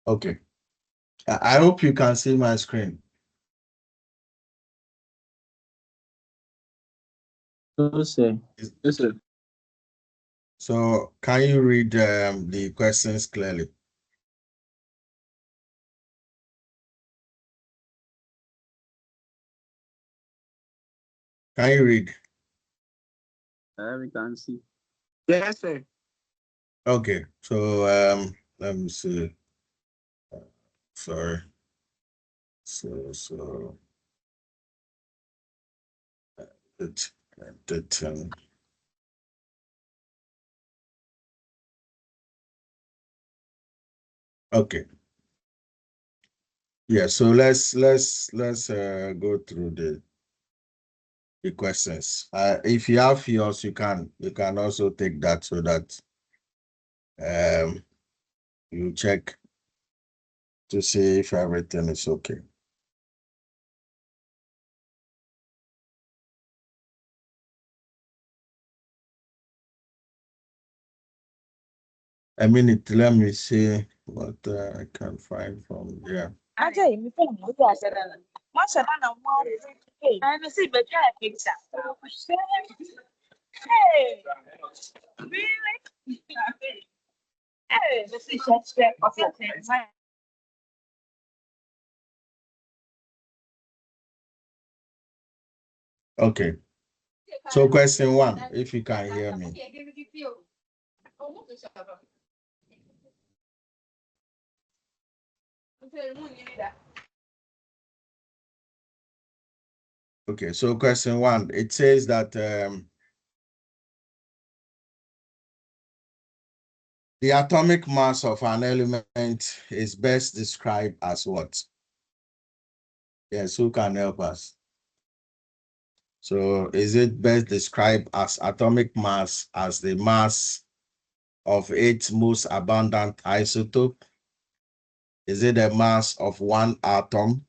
Okay. I hope you can see my screen. No, sir. Yes, sir. So can you read the questions clearly? Can you read? We can see. Yes, sir. Okay. So let me see. Sorry. So it it okay. Yeah, so let's go through the questions. If you have yours, you can also take that so that um you check to see if everything is okay. A minute, let me see what I can find from here. Ajay, mi fẹ́ mọ̀ bí àṣẹ dáná. Má ṣe dáná mọ́ ẹni sí ìgbẹ́jọ́ ẹ̀ picture. Hey, really? Hey, this is just that. Okay. So question one, if you can hear me. Okay, so question one, it says that the atomic mass of an element is best described as what? Yes, who can help us? So is it best described as atomic mass as the mass of its most abundant isotope? Is it the mass of one atom?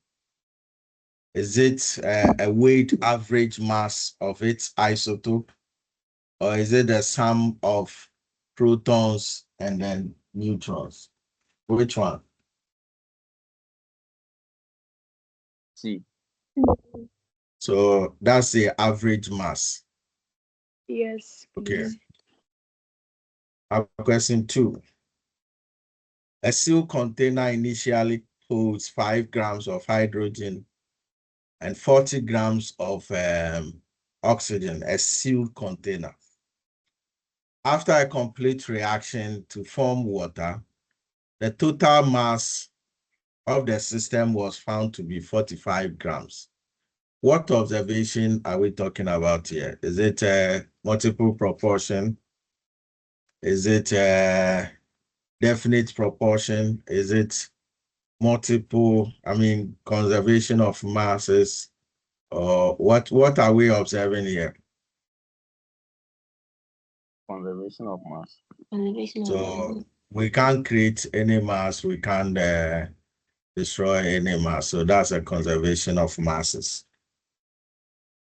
Is it a weighted average mass of its isotope? Or is it the sum of protons and then neutrons? Which one? See. So that's the average mass. Yes. Okay. Question two. A sealed container initially holds 5 grams of hydrogen and 40 grams of oxygen, a sealed container. After a complete reaction to form water, the total mass of the system was found to be 45 grams. What observation are we talking about here? Is it a multiple proportion? Is it a definite proportion? Is it conservation of masses? Or what are we observing here? Conservation of mass. So we can't create any mass, we can't destroy any mass. So that's a conservation of masses.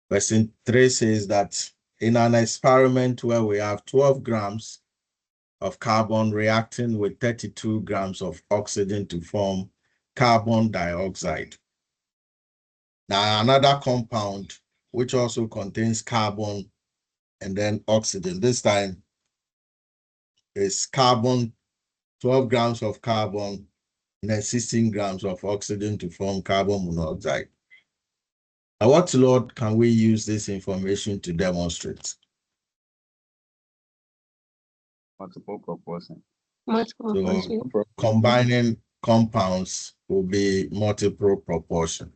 Question 3 says that in an experiment where we have 12 grams of carbon reacting with 32 grams of oxygen to form carbon dioxide. Now another compound which also contains carbon and then oxygen. This time is carbon, 12 grams of carbon and then 16 grams of oxygen to form carbon monoxide. Now, what law can we use this information to demonstrate? Multiple proportion. So combining compounds will be multiple proportion.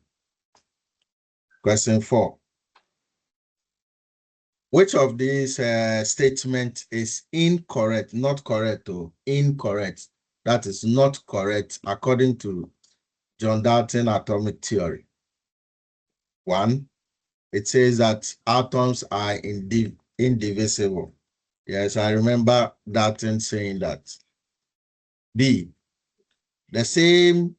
Question 4. Which of these statements is incorrect, not correct, or incorrect? That is not correct according to John Dalton atomic theory. 1, it says that atoms are indivisible. Yes, I remember Dalton saying that. B, the same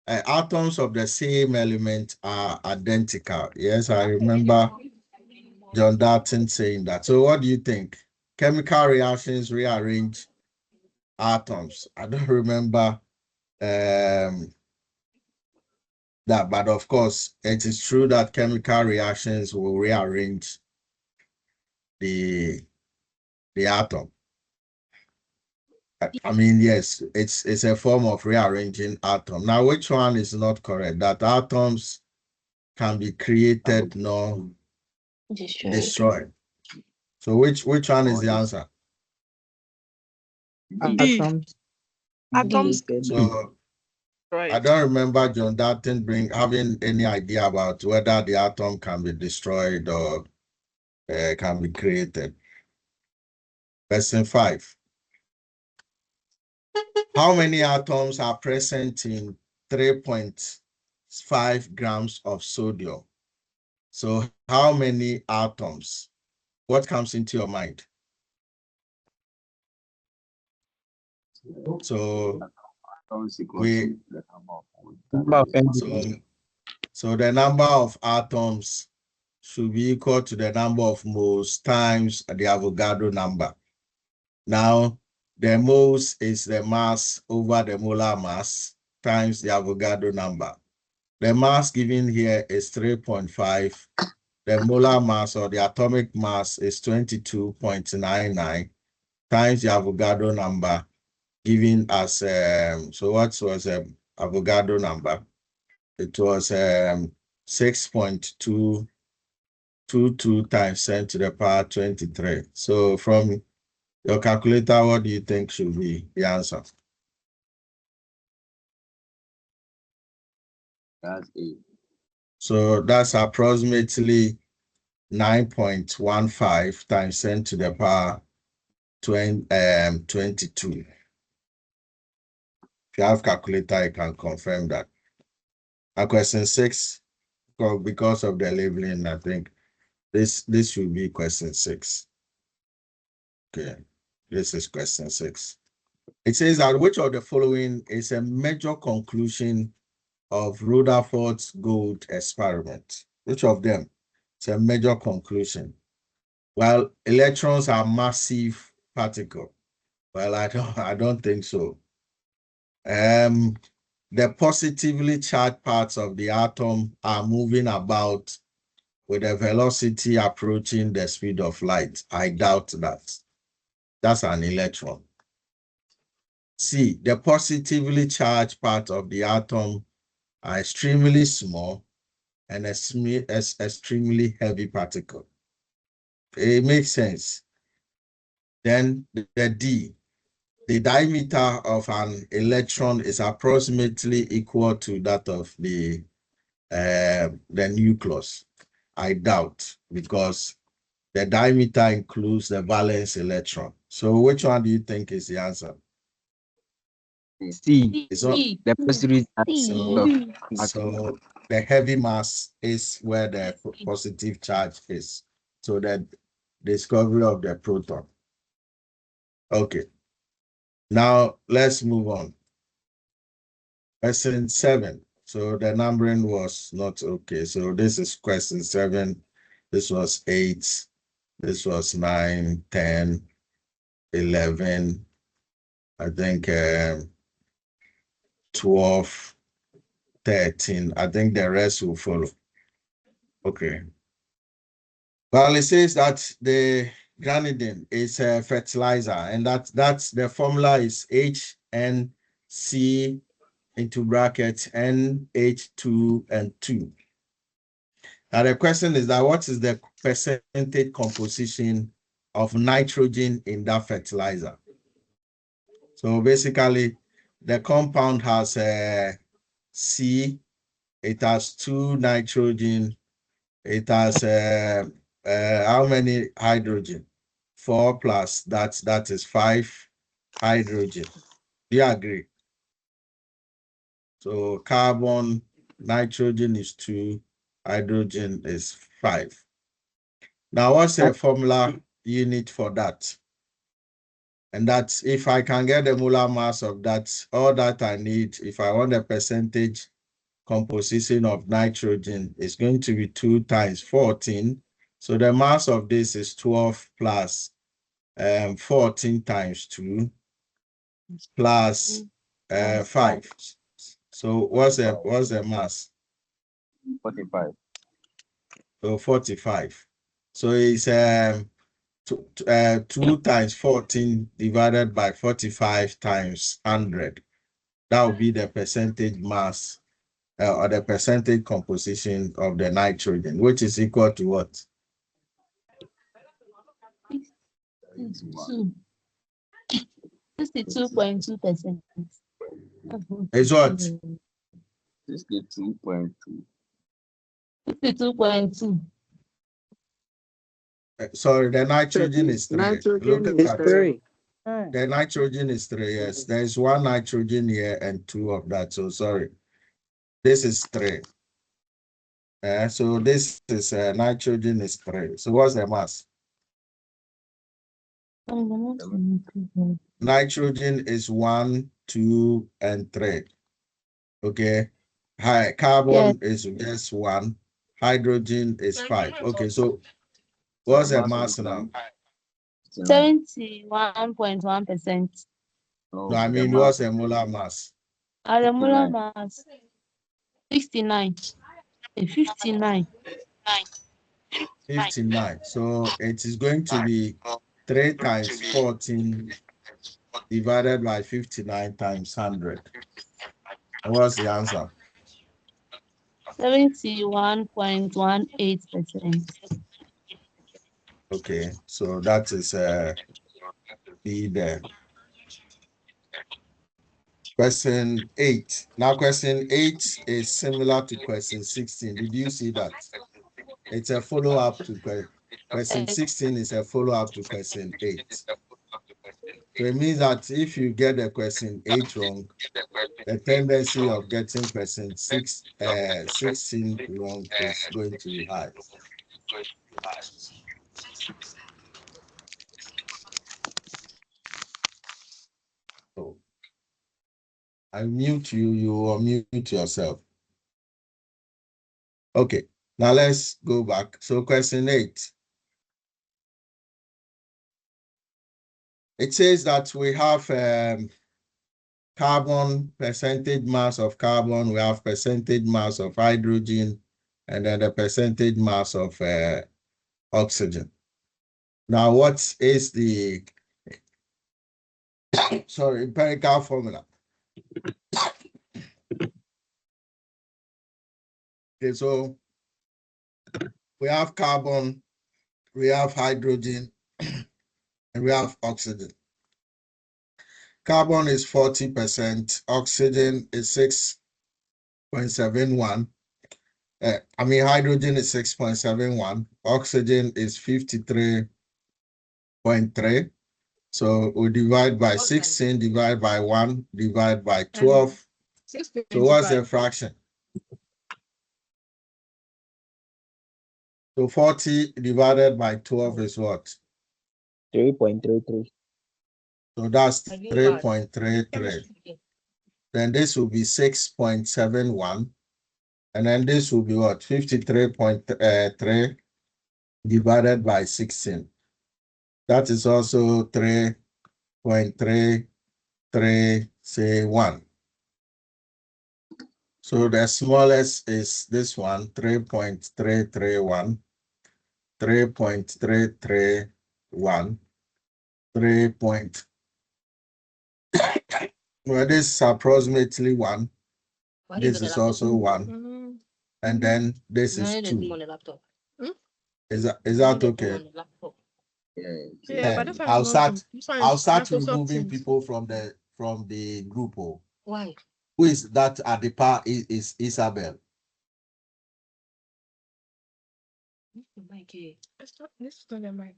atoms of the same element are identical. Yes, I remember John Dalton saying that. So what do you think? Chemical reactions rearrange atoms. I don't remember that, but of course, it is true that chemical reactions will rearrange the atom. I mean, yes, it's a form of rearranging atom. Now, which one is not correct? That atoms can be created, nor destroyed. So which one is the answer? Atoms. Atoms. So Right. I don't remember John Dalton having any idea about whether the atom can be destroyed or can be created. Question 5. How many atoms are present in 3.5 grams of sodium? So how many atoms? What comes into your mind? So so the number of atoms should be equal to the number of moles times the Avogadro number. Now, the moles is the mass over the molar mass times the Avogadro number. The mass given here is 3.5. The molar mass or the atomic mass is 22.99 times the Avogadro number given as, so what was the Avogadro number? It was 6.222 times 10 to the power 23. So from your calculator, what do you think should be the answer? That's 8. So that's approximately 9.15 times 10 to the power 22. If you have calculator, you can confirm that. And question 6, because of the labeling, I think this should be question 6. Okay, this is question 6. It says that which of the following is a major conclusion of Rutherford's gold experiment? Which of them is a major conclusion? Well, electrons are massive particle. Well, I don't think so. The positively charged parts of the atom are moving about with a velocity approaching the speed of light. I doubt that. That's an electron. C, the positively charged part of the atom are extremely small and extremely heavy particle. It makes sense. Then the D, the diameter of an electron is approximately equal to that of the nucleus. I doubt, because the diameter includes the valence electron. So which one do you think is the answer? C. It's not, The positive so the heavy mass is where the positive charge is. So the discovery of the proton. Okay. Now let's move on. Question 7. So the numbering was not okay. So this is question 7. This was 8. This was 9, 10, 11. I think 12, 13. I think the rest will follow. Okay. Well, it says that the granidine is a fertilizer, and that's the formula is HNC into brackets NH2 and 2. Now the question is that what is the percentage composition of nitrogen in that fertilizer? So basically, the compound has a C, it has 2 nitrogen, it has how many hydrogen? 4 plus, that is 5 hydrogen. Do you agree? So carbon, nitrogen is 2, hydrogen is 5. Now, what's the formula unit for that? And that's if I can get the molar mass of that, all that I need, if I want a percentage composition of nitrogen, is going to be 2 times 14. So the mass of this is 12 plus 14 times 2 plus 5. So what's the mass? 45. So 45. So it's 2 times 14 divided by 45 times 100. That would be the percentage mass or the percentage composition of the nitrogen, which is equal to what? 62.2%. It's what? 62.2. 62.2. Sorry, the nitrogen is 3. Nitrogen Look is at 3. the nitrogen is 3. Yes, there is 1 nitrogen here and 2 of that. So sorry, this is 3. So this is nitrogen is 3. So what's the mass? Nitrogen is 1, 2, and 3. Okay. Carbon is just 1. Hydrogen is 5. Okay, so what's the mass now? 71.1%. No, I mean, what's the molar mass? The molar mass 69. 59. 59. So it is going to be 3 times 14 divided by 59 times 100. And what's the answer? 71.18%. Okay, so that is B there. Question 8. Now, question 8 is similar to question 16. Did you see that? It's a follow-up to question 16 is a follow-up to question 8. So it means that if you get the question 8 wrong, the tendency of getting question 16 wrong is going to be high. So I mute you, you unmute yourself. Okay, now let's go back. So question 8. It says that we have carbon, percentage mass of carbon, we have percentage mass of hydrogen, and then the percentage mass of oxygen. Now, what is the empirical formula? Okay, so we have carbon, we have hydrogen, and we have oxygen. Carbon is 40%, oxygen is 6.71. Hydrogen is 6.71, oxygen is 53.3. So we divide by 16, divide by 1, divide by 12. So what's the fraction? So 40 divided by 12 is what? 3.33. So that's 3.33. Then this will be 6.71. And then this will be what? 53.3 divided by 16. That is also 3.331. So the smallest is this one, 3.331, 3.331, 3. Well, this is approximately 1. This is also 1. And then this is 2. Is that okay? Yeah, but I'll start removing people from the group. Why? Who is that at the part is Isabel? this is not the mic.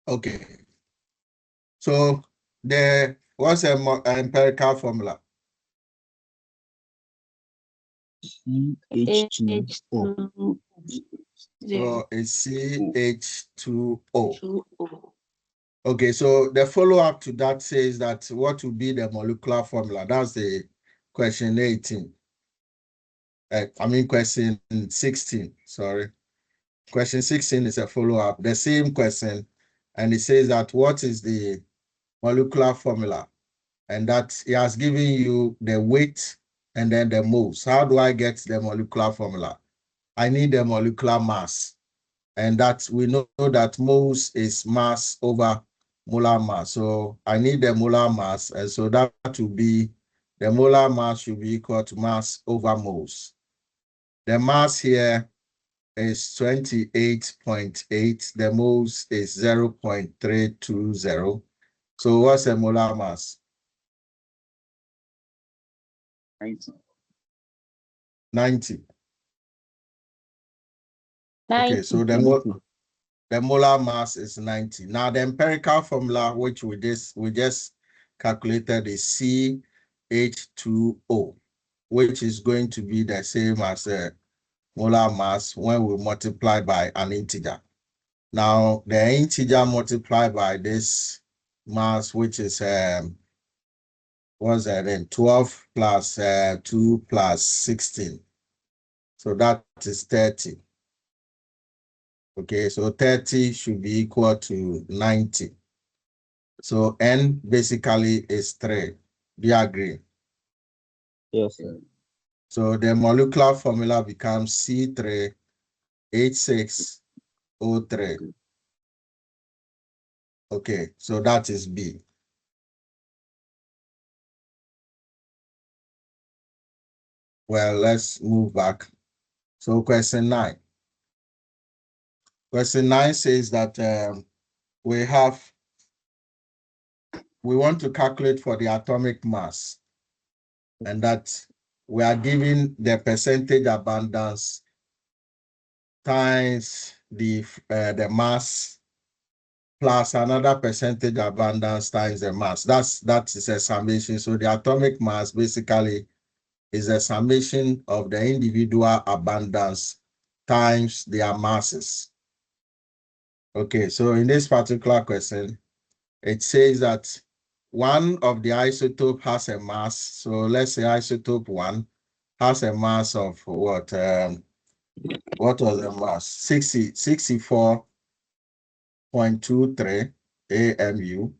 Okay. So what's an empirical formula? CH2O. So it's CH2O. Okay, so the follow-up to that says that what will be the molecular formula? That's the question 18. Question 16, sorry. Question 16 is a follow-up. The same question and it says that what is the molecular formula? And that he has given you the weight and then the moles. How do I get the molecular formula? I need the molecular mass. And that we know that moles is mass over molar mass. So I need the molar mass. And so that will be, the molar mass should be equal to mass over moles. The mass here is 28.8. The moles is 0.320. So what's the molar mass? 90. 90. Okay, so the molar mass is 90. Now the empirical formula which we just calculated is CH2O, which is going to be the same as the molar mass when we multiply by an integer. Now the integer multiplied by this mass, which is what's that then? 12 plus 2 plus 16. So that is 30. Okay, so 30 should be equal to 90. So N basically is 3. Do you agree? Yes, sir. So the molecular formula becomes C3H6O3. Okay, so that is B. Well, let's move back. So question 9. Question 9 says that we want to calculate for the atomic mass, and that we are given the percentage abundance times the mass plus another percentage abundance times the mass. That is a summation. So the atomic mass basically is a summation of the individual abundance times their masses. Okay, so in this particular question, it says that one of the isotope has a mass. So let's say isotope 1 has a mass of what? What was the mass? 64.23 AMU.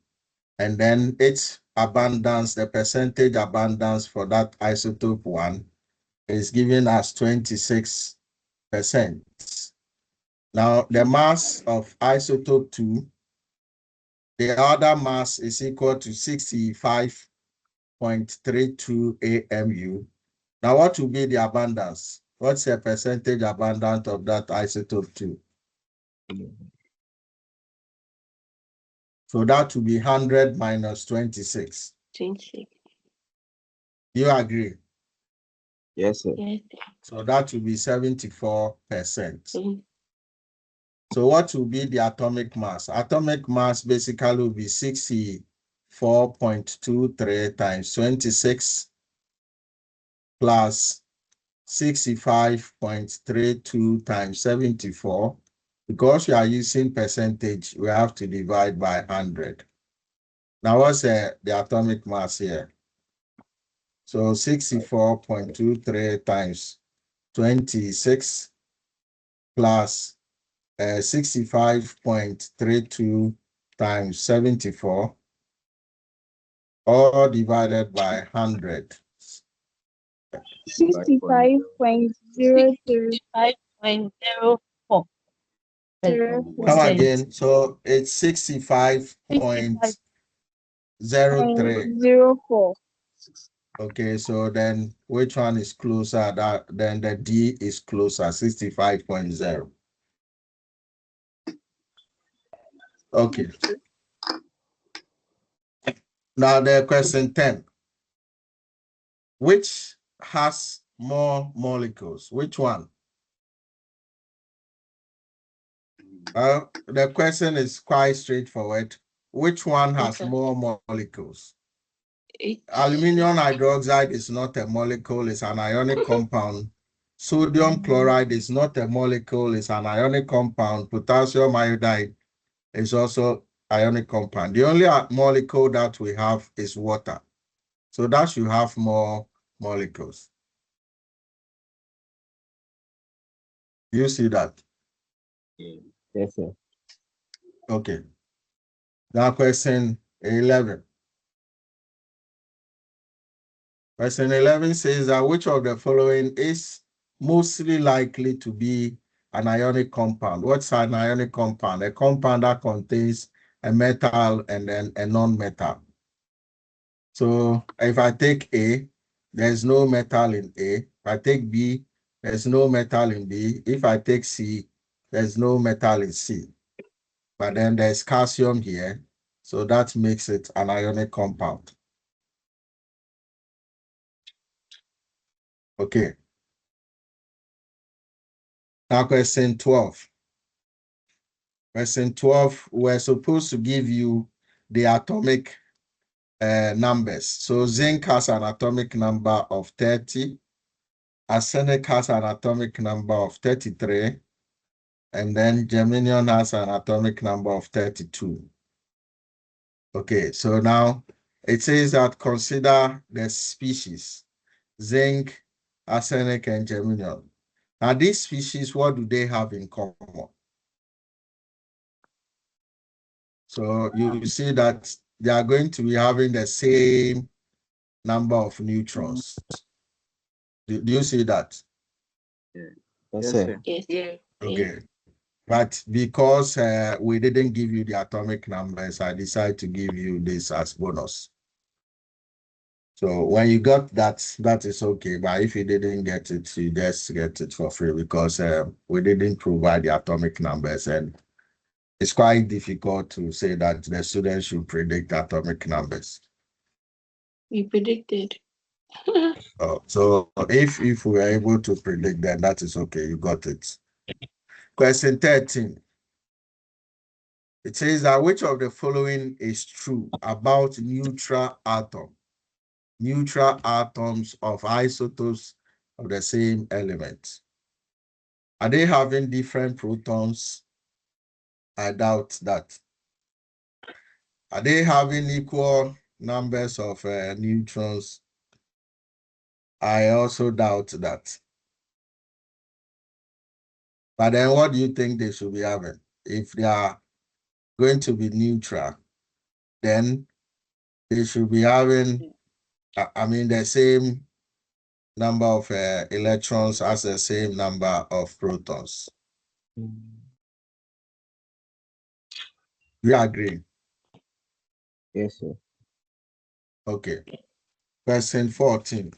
And then its abundance, the percentage abundance for that isotope 1 is given as 26%. Now, the mass of isotope 2, the other mass is equal to 65.32 AMU. Now, what will be the abundance? What's the percentage abundance of that isotope 2? So that will be 100 minus 26. 26. Do you agree? Yes, sir. Yes. So that will be 74%. So what will be the atomic mass? Atomic mass basically will be 64.23 times 26 plus 65.32 times 74. Because we are using percentage, we have to divide by 100. Now what's the atomic mass here? So 64.23 times 26 plus 65.32 times 74, all divided by 100. 65.03. 5.04. Come again. So it's 65.03. 0.04. Okay, so then which one is closer? Then the D is closer, 65.0. Okay. Now the question 10. Which has more molecules? Which one? The question is quite straightforward. Which one has more molecules? Aluminium hydroxide is not a molecule, it's an ionic compound. Sodium chloride is not a molecule, it's an ionic compound. Potassium iodide is also ionic compound. The only molecule that we have is water. So that should have more molecules. You see that? Yes, sir. Okay. Now question 11. Question 11 says that which of the following is mostly likely to be an ionic compound? What's an ionic compound? A compound that contains a metal and then a non-metal. So if I take A, there's no metal in A. If I take B, there's no metal in B. If I take C, there's no metal in C. But then there's calcium here, so that makes it an ionic compound. Okay. Now question 12. Question 12, we're supposed to give you the atomic numbers. So zinc has an atomic number of 30. Arsenic has an atomic number of 33. And then germanium has an atomic number of 32. Okay, so now it says that consider the species, zinc, arsenic, and germanium. Now these species, what do they have in common? So you see that they are going to be having the same number of neutrons. Do you see that? Yes, sir. Yes. Yeah. Okay. But because we didn't give you the atomic numbers, I decided to give you this as bonus. So when you got that, that is okay. But if you didn't get it, you just get it for free because we didn't provide the atomic numbers. And it's quite difficult to say that the students should predict atomic numbers. We predicted. So if we were able to predict that, that is okay. You got it. Question 13. It says that which of the following is true about neutral atom? Neutral atoms of isotopes of the same element. Are they having different protons? I doubt that. Are they having equal numbers of neutrons? I also doubt that. But then what do you think they should be having? If they are going to be neutral, then they should be having, the same number of electrons as the same number of protons. We agree? Yes, sir. Okay. Question 14.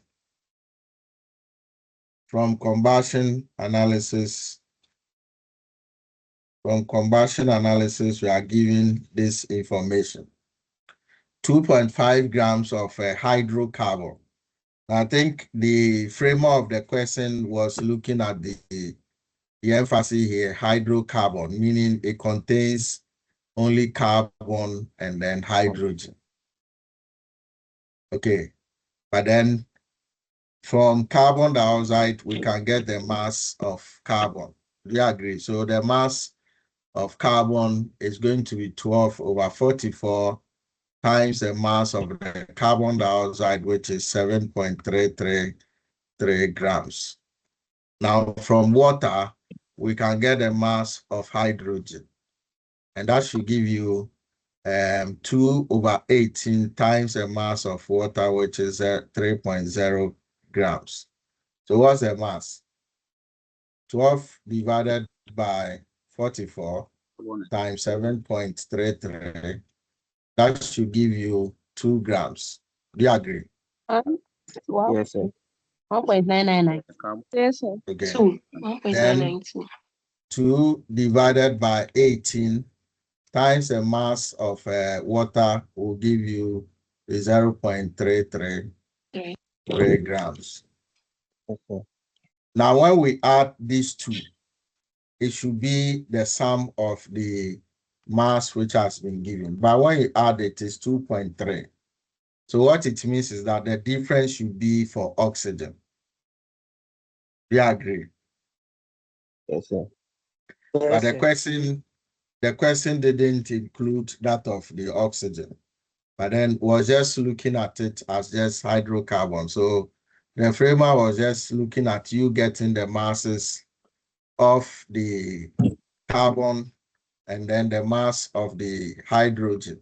From combustion analysis, we are given this information. 2.5 grams of hydrocarbon. I think the framer of the question was looking at the emphasis here, hydrocarbon, meaning it contains only carbon and then hydrogen. Okay, but then from carbon dioxide, we can get the mass of carbon. Do you agree? So the mass of carbon is going to be 12 over 44 times the mass of the carbon dioxide, which is 7.333 grams. Now, from water, we can get the mass of hydrogen, and that should give you 2 over 18 times the mass of water, which is 3.0 grams. So what's the mass? 12 divided by 44 times 7.33. That should give you 2 grams. Do you agree? Yes, sir. 1.999. Yes, sir. Okay. 1.992. 2 divided by 18 times the mass of water will give you 0.333 grams. Okay. Now, when we add these two, it should be the sum of the mass which has been given. But when you add it, it's 2.3. So what it means is that the difference should be for oxygen. Do you agree? Yes, sir. But the question didn't include that of the oxygen, but then was just looking at it as just hydrocarbon. So the framer was just looking at you getting the masses of the carbon and then the mass of the hydrogen.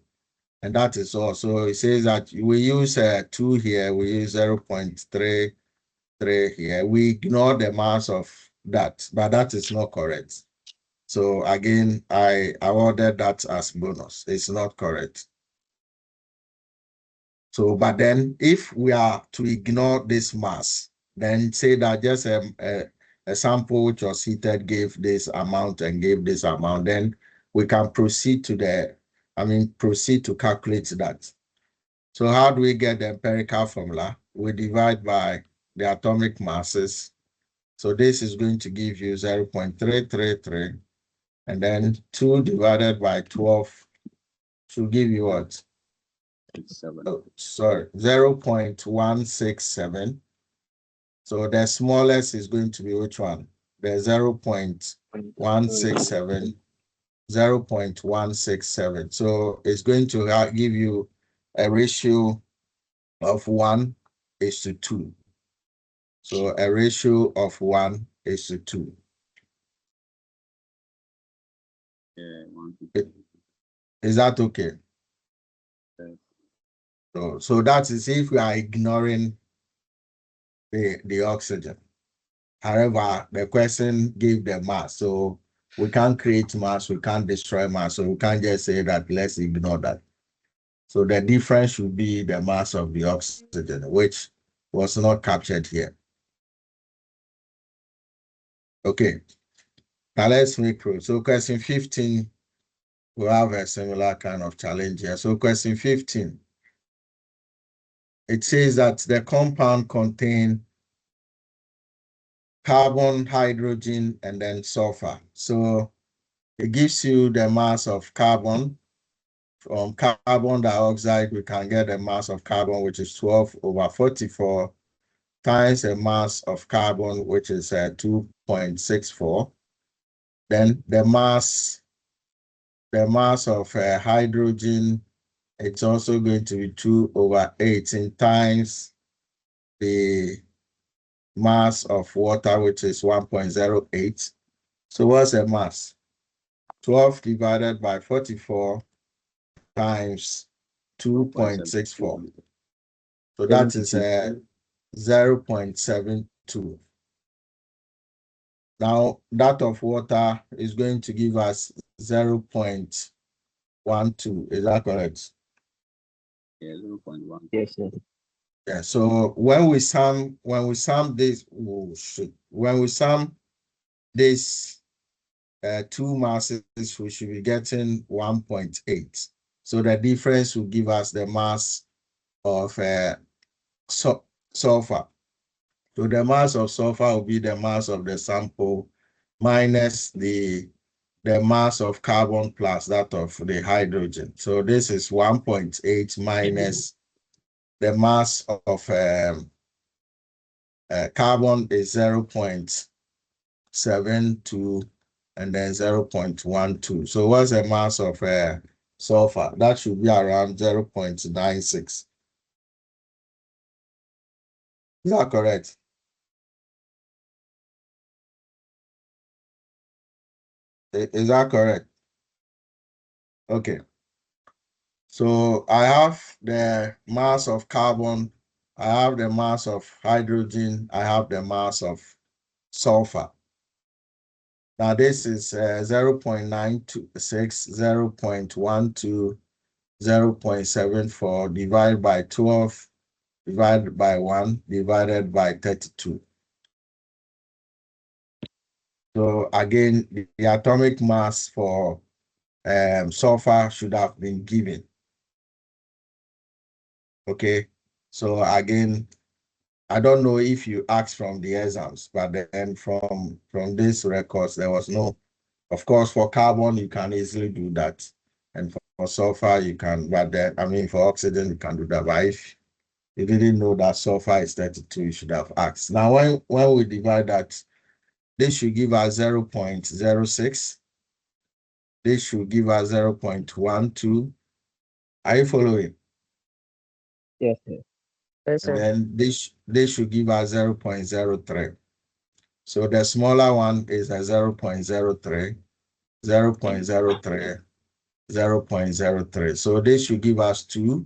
And that is all. So it says that we use 2 here, we use 0.33 here. We ignore the mass of that, but that is not correct. So again, I awarded that as bonus. It's not correct. So, but then if we are to ignore this mass, then say that just a sample which was heated gave this amount and gave this amount, then we can proceed to proceed to calculate that. So how do we get the empirical formula? We divide by the atomic masses. So this is going to give you 0.333, and then 2 divided by 12 should give you what? 0.167. So the smallest is going to be which one? The 0.167. 0.167. So it's going to give you a ratio of 1:2. So a ratio of 1:2. Is that okay? So that is if we are ignoring the oxygen. However, the question gave the mass. So we can't create mass, we can't destroy mass. So we can't just say that let's ignore that. So the difference should be the mass of the oxygen, which was not captured here. Okay. Now let's make proof. So question 15, we'll have a similar kind of challenge here. So question 15, it says that the compound contains carbon, hydrogen, and then sulfur. So it gives you the mass of carbon. From carbon dioxide, we can get the mass of carbon, which is 12/44, times the mass of carbon, which is 2.64. Then the mass of hydrogen, it's also going to be 2/18 times the mass of water, which is 1.08. So what's the mass? 12 divided by 44 times 2.64. So that is 0.72. Now that of water is going to give us 0.12. Is that correct? Yeah, 0.1. Yes, sir. Yeah. So when we sum this two masses, we should be getting 1.8. So the difference will give us the mass of sulfur. So the mass of sulfur will be the mass of the sample minus the mass of carbon plus that of the hydrogen. So this is 1.8 minus the mass of carbon is 0.72 and then 0.12. So what's the mass of sulfur? That should be around 0.96. Is that correct? Is that correct? Okay. So I have the mass of carbon, I have the mass of hydrogen, I have the mass of sulfur. Now this is 0.926, 0.12, 0.74 divided by 12, divided by 1, divided by 32. So again, the atomic mass for sulfur should have been given. Okay, so again, I don't know if you asked from the exams, but then from these records, there was no. Of course, for carbon, you can easily do that. And for sulfur, you can, but then, for oxygen, you can do that. But if you didn't know that sulfur is 32, you should have asked. Now, when we divide that, this should give us 0.06. This should give us 0.12. Are you following? Yes, sir. And then this should give us 0.03. So the smaller one is a 0.03. 0.03, 0.03. So this should give us 2,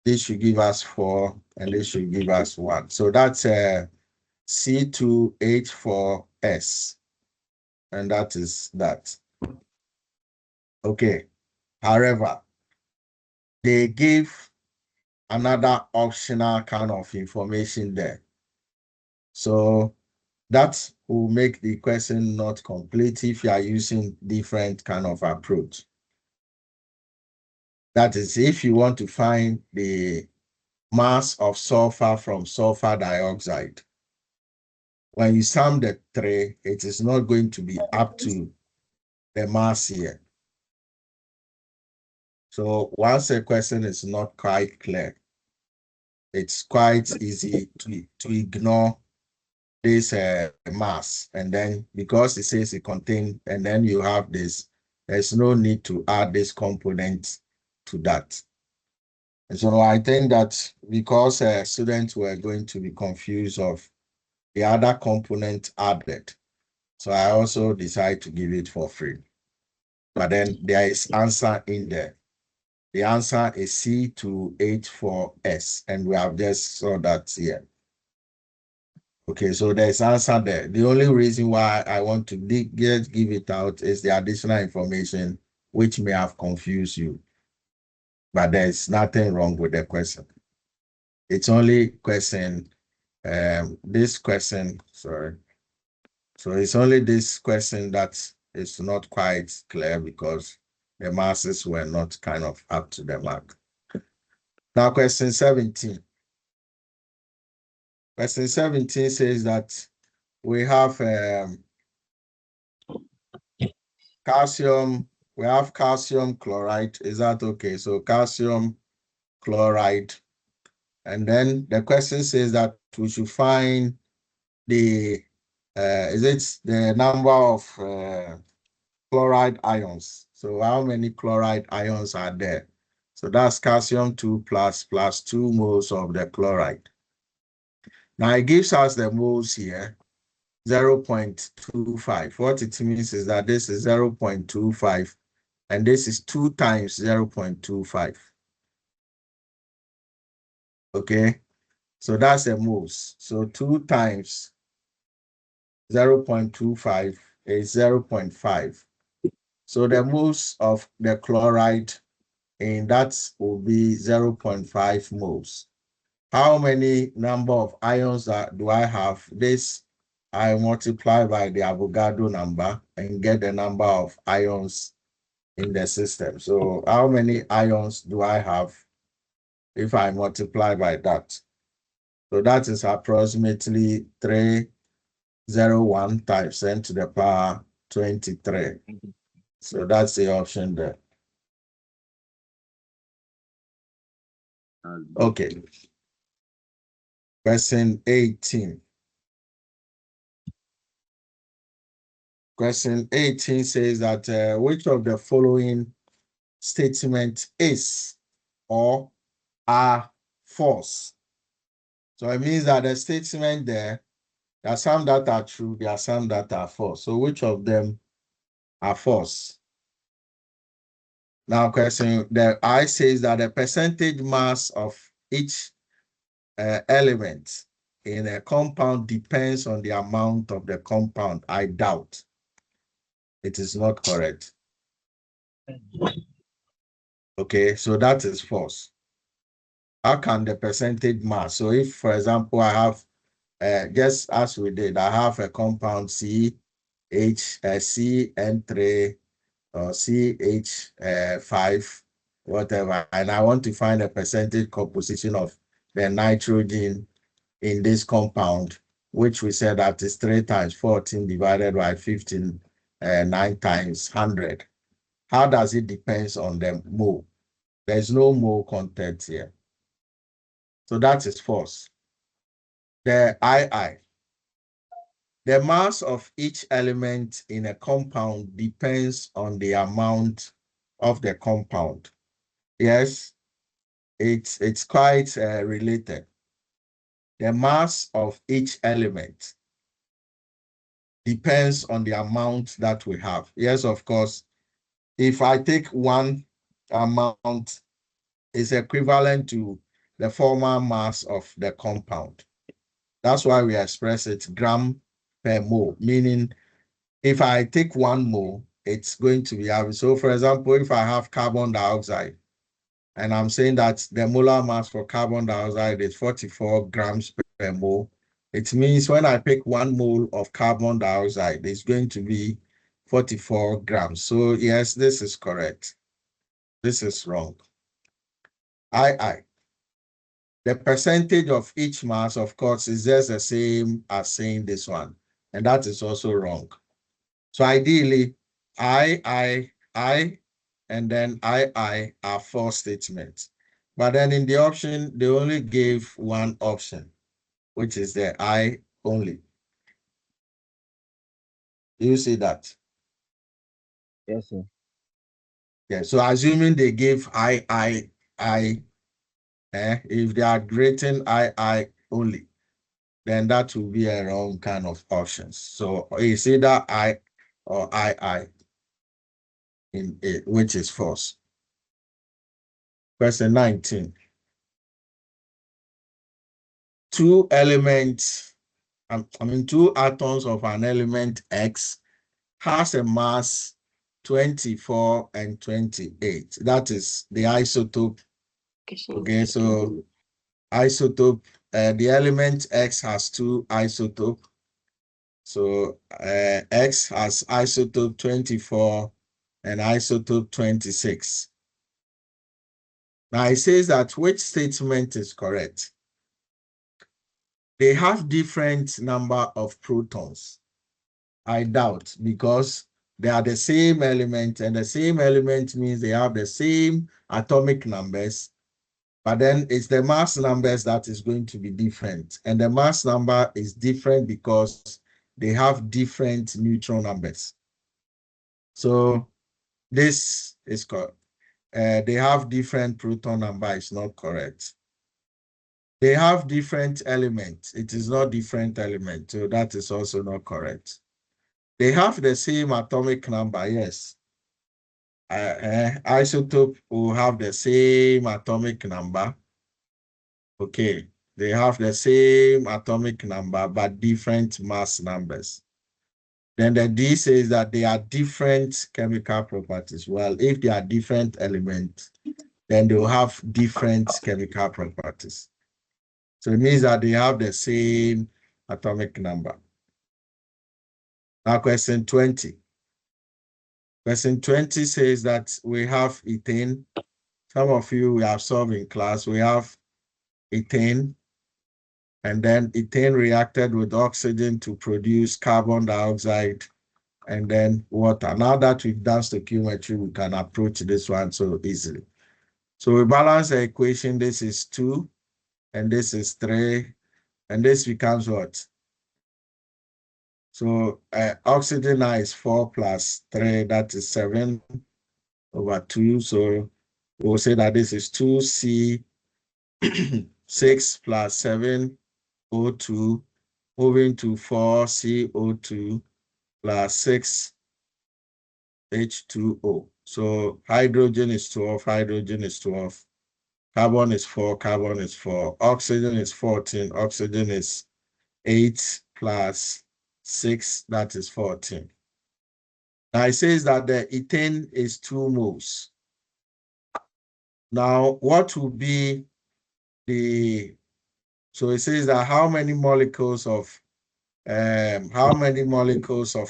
this should give us 4, and this should give us 1. So that's C2H4S, and that is that. Okay. However, they give another optional kind of information there. So that will make the question not complete if you are using different kind of approach. That is, if you want to find the mass of sulfur from sulfur dioxide, when you sum the 3, it is not going to be up to the mass here. So once a question is not quite clear, it's quite easy to ignore this mass, and then because it says it contains, and then you have this, there's no need to add this component to that. And so I think that because students were going to be confused of the other component added, so I also decided to give it for free. But then there is answer in there. The answer is C2H4S, and we have just saw that here. Okay, so there's answer there. The only reason why I want to give it out is the additional information which may have confused you. But there's nothing wrong with the question. It's only question, this question, sorry. So it's only this question that is not quite clear because the masses were not kind of up to the mark. Now, question 17. Question 17 says that we have calcium, we have calcium chloride. Is that okay? So calcium chloride. And then the question says that we should find the, is it the number of chloride ions? So how many chloride ions are there? So that's calcium 2 plus 2 moles of the chloride. Now it gives us the moles here, 0.25. What it means is that this is 0.25 and this is 2 times 0.25. Okay, so that's the moles. So 2 times 0.25 is 0.5. So the moles of the chloride in that will be 0.5 moles. How many number of ions do I have? This I multiply by the Avogadro number and get the number of ions in the system. So how many ions do I have if I multiply by that? So that is approximately 301 times 10 to the power 23. So that's the option there. Okay. Question 18. Question 18 says that which of the following statement is or are false? So it means that the statement there are some that are true, there are some that are false. So which of them are false? Now question, the I says that the percentage mass of each element in a compound depends on the amount of the compound. I doubt. It is not correct. Okay, so that is false. How can the percentage mass? So if, for example, I have, just as we did, I have a compound CN3 or CH5, whatever, and I want to find a percentage composition of the nitrogen in this compound, which we said that is 3 times 14 divided by 15, 9 times 100. How does it depend on the mole? There's no mole content here. So that is false. The II. The mass of each element in a compound depends on the amount of the compound. Yes, it's quite related. The mass of each element depends on the amount that we have. Yes, of course, if I take one amount, it's equivalent to the formal mass of the compound. That's why we express it gram per mole, meaning if I take 1 mole, it's going to be average. So for example, if I have carbon dioxide, and I'm saying that the molar mass for carbon dioxide is 44 grams per mole, it means when I pick 1 mole of carbon dioxide, it's going to be 44 grams. So yes, this is correct. This is wrong. The percentage of each mass, of course, is just the same as saying this one, and that is also wrong. So ideally, I, and then I are 4 statements. But then in the option, they only gave one option, which is the I only. You see that? Yes, sir. Yeah, so assuming they gave I, if they are written I only, then that will be a wrong kind of options. So it's either I or I in it, which is false. Question 19. 2 elements, I mean 2 atoms of an element X has a mass 24 and 28. That is the isotope. Okay, so isotope, the element X has 2 isotopes. So X has isotope 24 and isotope 26. Now it says that which statement is correct? They have different number of protons. I doubt, because they are the same element, and the same element means they have the same atomic numbers, but then it's the mass numbers that is going to be different. And the mass number is different because they have different neutron numbers. So this is correct. They have different proton number is not correct. They have different elements. It is not different element, so that is also not correct. They have the same atomic number, yes. Isotope will have the same atomic number. Okay, they have the same atomic number, but different mass numbers. Then the D says that they are different chemical properties. Well, if they are different elements, then they will have different chemical properties. So it means that they have the same atomic number. Now, question 20. Question 20 says that we have ethane. Some of you we have solved in class. We have ethane, and then ethane reacted with oxygen to produce carbon dioxide and then water. Now that we've done stoichiometry, we can approach this one so easily. So we balance the equation. This is 2, and this is 3, and this becomes what? So oxygen now is 4 plus 3, that is 7 over 2. So we'll say that this is 2C 6 plus 7 O2 moving to 4 CO2 plus 6 H2O. So hydrogen is 12, hydrogen is 12. Carbon is 4, carbon is 4. Oxygen is 14, oxygen is 8 plus 6, that is 14. Now it says that the ethane is 2 moles. Now what will be the, so it says that how many molecules of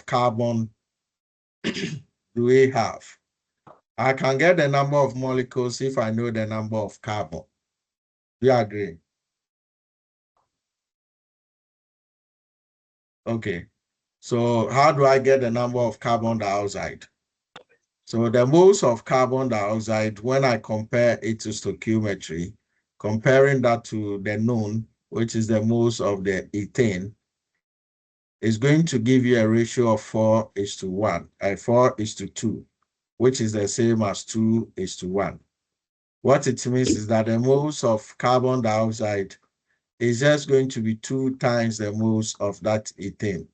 carbon do we have? I can get the number of molecules if I know the number of carbon. Do you agree? Okay. So how do I get the number of carbon dioxide? So the moles of carbon dioxide, when I compare it to stoichiometry, comparing that to the known, which is the moles of the ethane, is going to give you a ratio of 4:1, 4:2, which is the same as 2:1. What it means is that the moles of carbon dioxide is just going to be 2 times the moles of that ethane.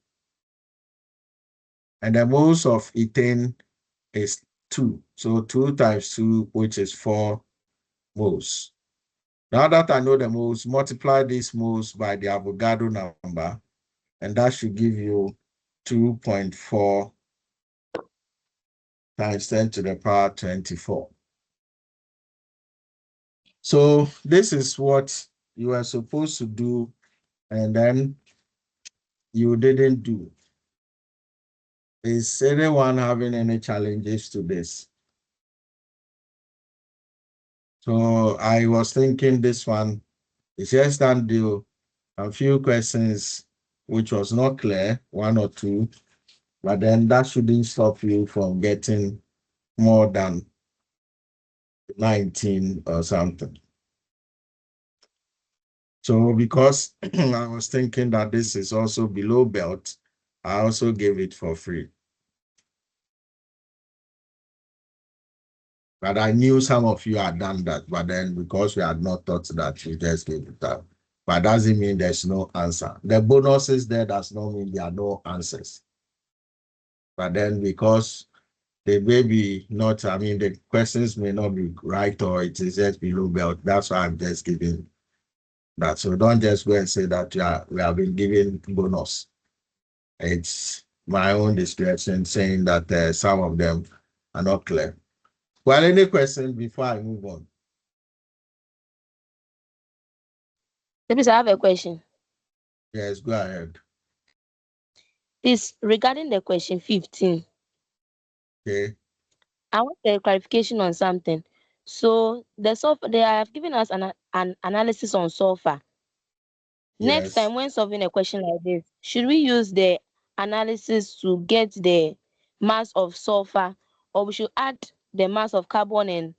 And the moles of ethane is 2. So 2 times 2, which is 4 moles. Now that I know the moles, multiply these moles by the Avogadro number, and that should give you 2.4 times 10 to the power 24. So this is what you are supposed to do, and then you didn't do. Is anyone having any challenges to this? So I was thinking this one is just done do a few questions which was not clear, 1 or 2, but then that shouldn't stop you from getting more than 19 or something. So because I was thinking that this is also below belt, I also gave it for free. But I knew some of you had done that, but then because we had not thought that, we just gave it up. But doesn't mean there's no answer. The bonuses there does not mean there are no answers. But then because they may be not, I mean, the questions may not be right or it is just below belt. That's why I'm just giving that. So don't just go and say that we have been given bonus. It's my own discretion saying that some of them are not clear. Well, any question before I move on? Please, I have a question. Yes, go ahead. This regarding the question 15. Okay. I want a clarification on something. So the sulfur, they have given us an analysis on sulfur. Next Yes. time when solving a question like this, should we use the analysis to get the mass of sulfur, or we should add the mass of carbon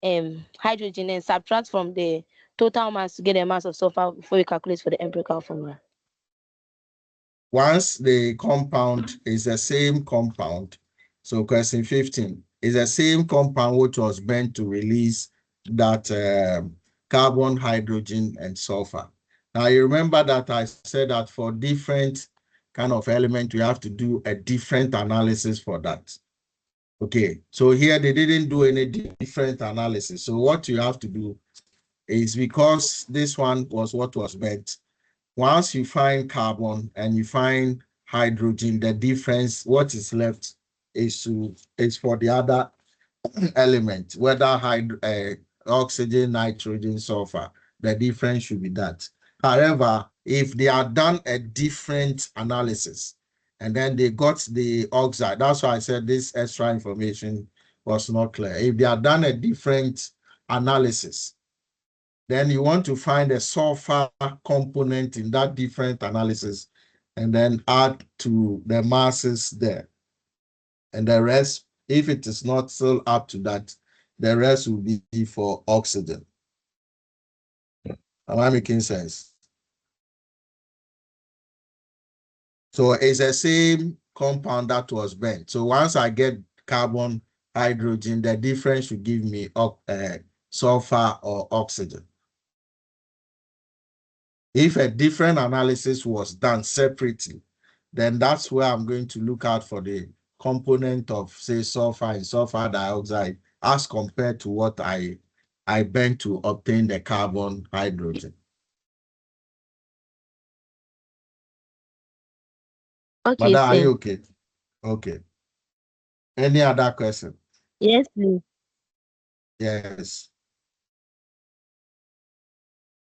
and hydrogen and subtract from the total mass to get the mass of sulfur before we calculate for the empirical formula? Once the compound is the same compound, so question 15 is the same compound which was meant to release that carbon, hydrogen, and sulfur. Now you remember that I said that for different kind of element, you have to do a different analysis for that. Okay, so here they didn't do any different analysis. So what you have to do is, because this one was what was meant, once you find carbon and you find hydrogen, the difference, what is left is for the other element, whether oxygen, nitrogen, sulfur, the difference should be that. However, if they are done a different analysis and then they got the oxide, that's why I said this extra information was not clear. If they are done a different analysis, then you want to find a sulfur component in that different analysis and then add to the masses there. And the rest, if it is not still up to that, the rest will be for oxygen. Am I making sense? So it's the same compound that was burnt. So once I get carbon, hydrogen, the difference should give me sulfur or oxygen. If a different analysis was done separately, then that's where I'm going to look out for the component of, say, sulfur and sulfur dioxide as compared to what I burned to obtain the carbon, hydrogen. Okay, Madam, are you sir. okay? Okay. Any other question? Yes, please. Yes.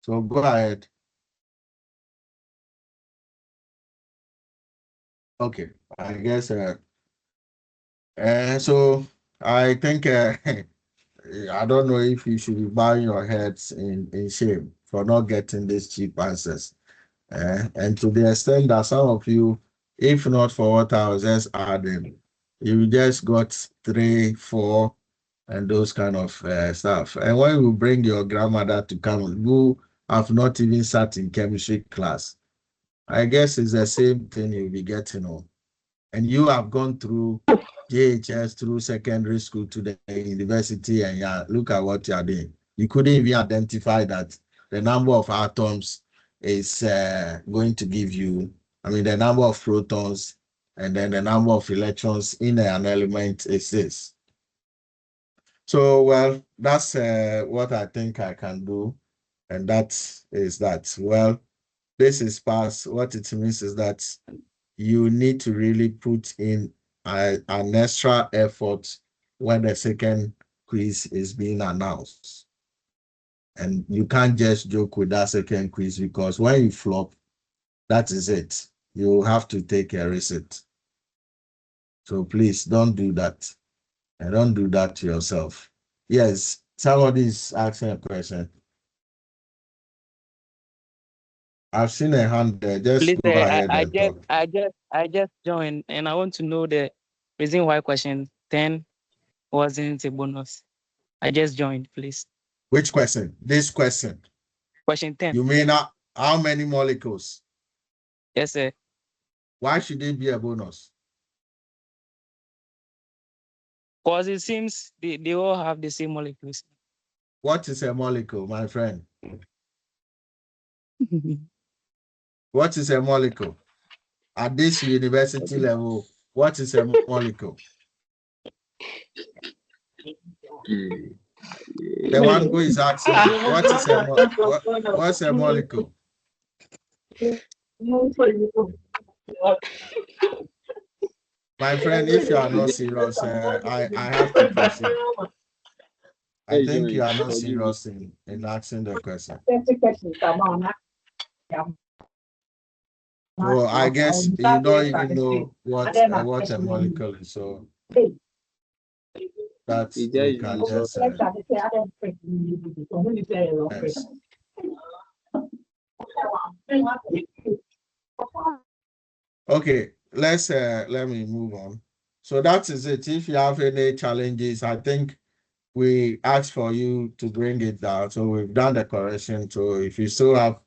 So go ahead. Okay. I guess so I think I don't know if you should be bowing your heads in shame for not getting these cheap answers. And to the extent that some of you, if not for what I was just adding, you just got 3, 4, and those kind of stuff. And when you bring your grandmother to come, who have not even sat in chemistry class, I guess it's the same thing you'll be getting on. And you have gone through JHS, through secondary school to the university, and yeah, look at what you are doing. You couldn't even identify that the number of atoms is going to give you, I mean, the number of protons and then the number of electrons in an element is this. So, well, that's what I think I can do, and that is that. Well, this is past. What it means is that you need to really put in an extra effort when the second quiz is being announced. And you can't just joke with that second quiz, because when you flop, that is it. You have to take a receipt. So please don't do that. And don't do that to yourself. Yes, somebody is asking a question. I've seen a hand there. Just Please, go ahead and talk. I just joined, and I want to know the reason why question 10 wasn't a bonus. I just joined, please. Which question? This question. Question 10. You mean how many molecules? Yes, sir. Why should it be a bonus? Because it seems they all have the same molecules. What is a molecule, my friend? What is a molecule? At this university level, what is a molecule? The one who is asking, what's a molecule? My friend, if you are not serious, I have to proceed. I think you are not serious in asking the question. So I guess you don't even know what a molecule is. So that you can just yes. Okay, let me move on. So that is it. If you have any challenges, I think we asked for you to bring it down. So we've done the correction. So if you still have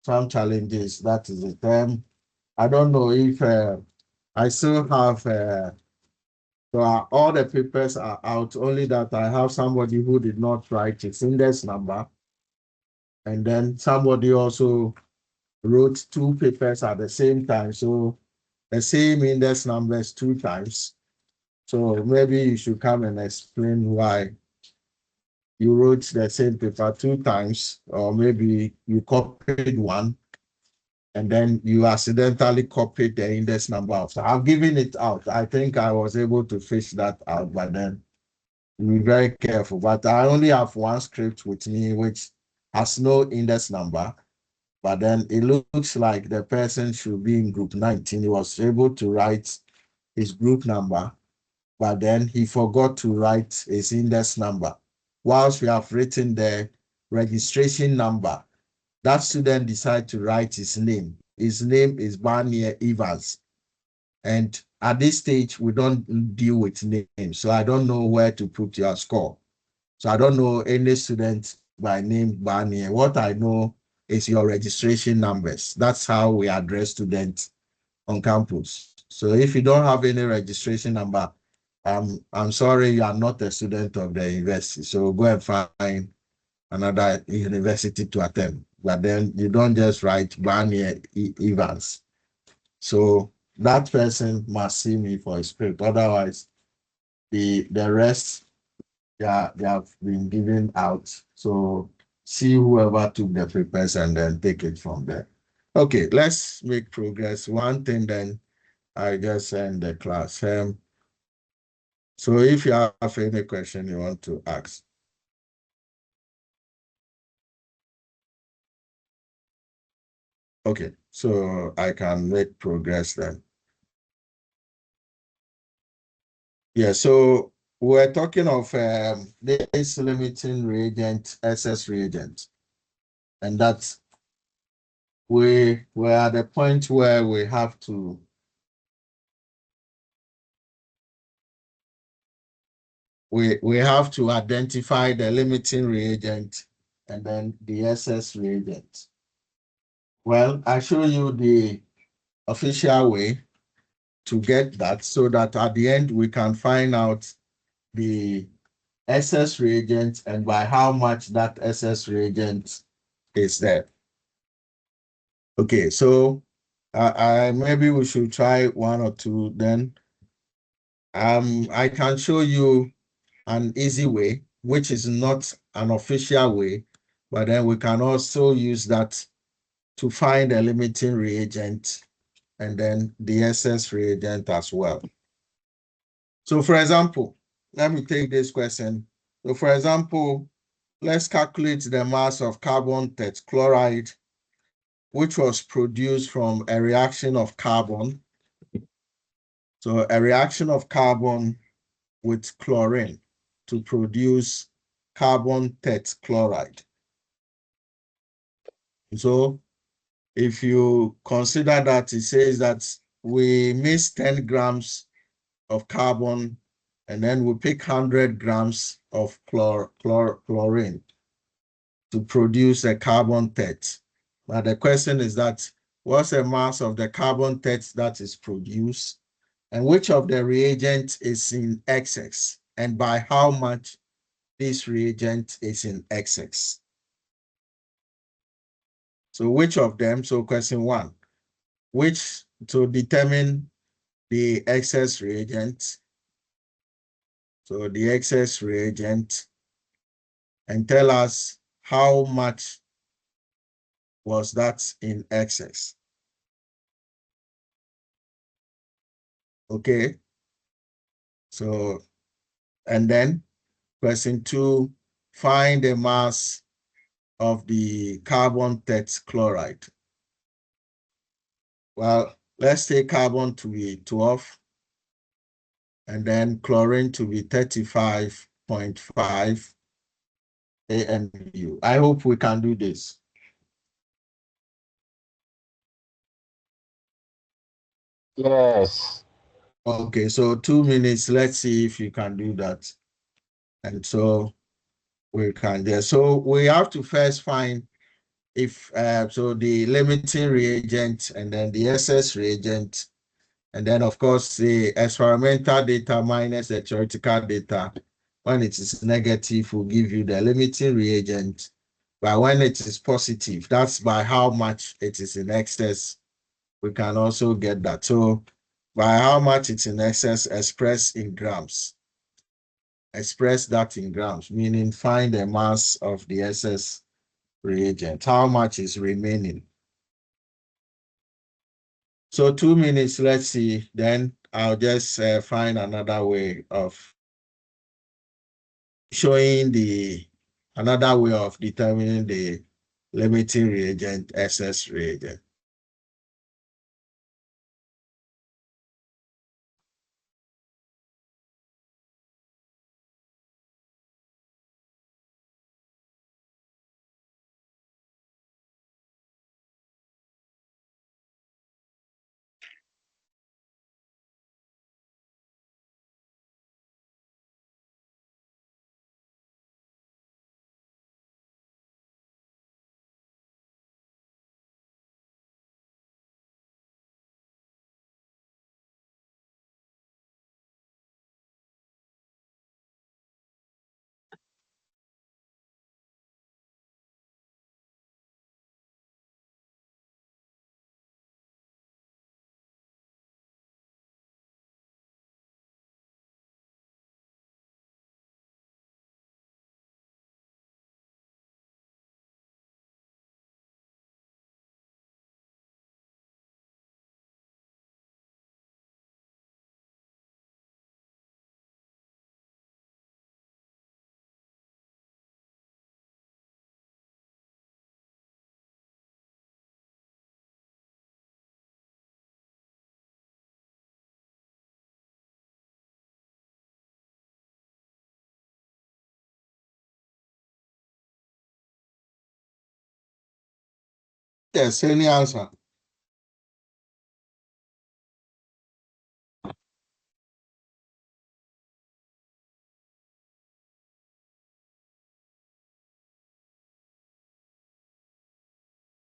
some challenges, that is it. I don't know if I still have so all the papers are out, only that I have somebody who did not write his index number. And then somebody also wrote 2 papers at the same time. So the same index numbers 2 times. So maybe you should come and explain why you wrote the same paper 2 times, or maybe you copied one and then you accidentally copied the index number out. So I've given it out. I think I was able to fish that out, but then be very careful. But I only have one script with me which has no index number, but then it looks like the person should be in group 19. He was able to write his group number, but then he forgot to write his index number. Whilst we have written the registration number, that student decided to write his name. His name is Barnier Evans. And at this stage, we don't deal with names. So I don't know where to put your score. So I don't know any student by name Barnier. What I know is your registration numbers. That's how we address students on campus. So if you don't have any registration number, I'm sorry, you are not a student of the university. So go and find another university to attend. But then you don't just write Barnier Evans. So that person must see me for a script. Otherwise, the rest, they have been given out. So see whoever took the papers and then take it from there. Okay, let's make progress. One thing, then I just end the class. So if you have any question you want to ask. Okay, so I can make progress then. Yeah, so we're talking of this limiting reagent, SS reagent. And that's we're at the point where we have to we have to identify the limiting reagent and then the SS reagent. Well, I show you the official way to get that, so that at the end we can find out the SS reagent and by how much that SS reagent is there. Okay, so I maybe we should try one or two then. I can show you an easy way, which is not an official way, but then we can also use that to find a limiting reagent and then the excess reagent as well. So for example, let me take this question. So for example, let's calculate the mass of carbon tetrachloride, which was produced from a reaction of carbon. So a reaction of carbon with chlorine to produce carbon tetrachloride. So if you consider that, it says that we mix 10 grams of carbon and then we pick 100 grams of chlorine to produce a carbon tet. But the question is that what's the mass of the carbon tet that is produced and which of the reagent is in excess and by how much this reagent is in excess. So which of them? So question one, which to determine the excess reagent. So the excess reagent and tell us how much was that in excess. Okay. So, and then question two, find the mass of the carbon tetrachloride. Well, let's take carbon to be 12 and then chlorine to be 35.5 AMU. I hope we can do this. Yes. Okay, so 2 minutes. Let's see if you can do that. And so we can there. So we have to first find if so the limiting reagent and then the excess reagent, and then of course the experimental data minus the theoretical data. When it is negative, will give you the limiting reagent, but when it is positive, that's by how much it is in excess. We can also get that. So by how much it's in excess, express in grams. Express that in grams, meaning find the mass of the excess reagent. How much is remaining? So 2 minutes, let's see. Then I'll just find another way of showing another way of determining the limiting reagent, excess reagent. Yes, any answer?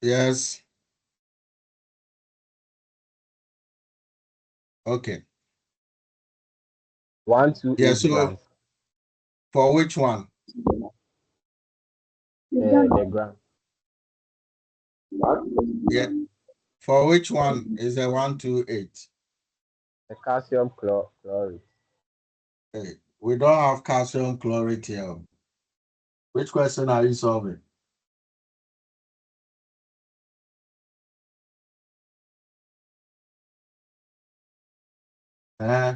Yes. Okay. 128 Yeah, so grams. for which one? The gram. Yeah. For which one is the 128? The calcium chloride. Okay. We don't have calcium chloride here. Which question are you solving?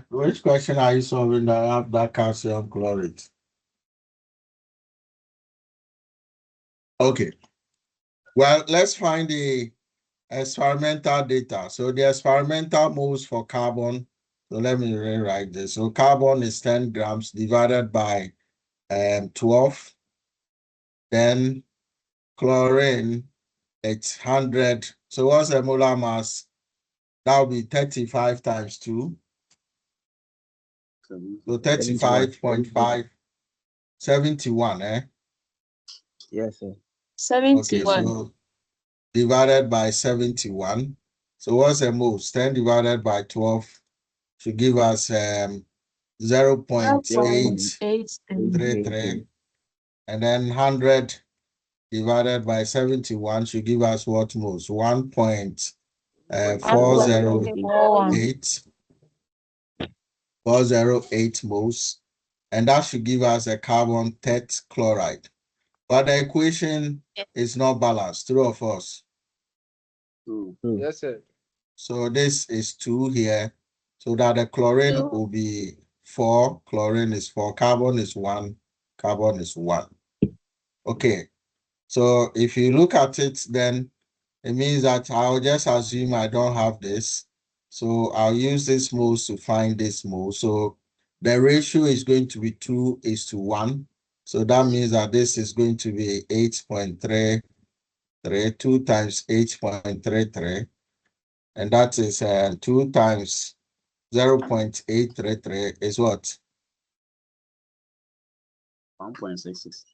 Which question are you solving that have that calcium chloride? Okay. Well, let's find the experimental data. So the experimental moles for carbon. So let me rewrite this. So carbon is 10 grams divided by 12. Then chlorine, it's 100. So what's the molar mass? That will be 35 times 2. So 35.5, 71, eh? Yes, sir. Okay, 71. so divided by 71. So what's the most? 10 divided by 12 should give us 0.833. And then 100 divided by 71 should give us what most? 1.408. 408 moles. And that should give us a carbon tetrachloride. But the equation is not balanced, true or false? True. Yes, sir. So this is 2 here. So that the chlorine will be 4, chlorine is 4, carbon is 1, carbon is 1. Okay. So if you look at it, then it means that I'll just assume I don't have this. So I'll use this moles to find this mole. So the ratio is going to be 2:1. So that means that this is going to be 8.33, 2 times 8.33. And that is 2 times 0.833 is what? 1.66.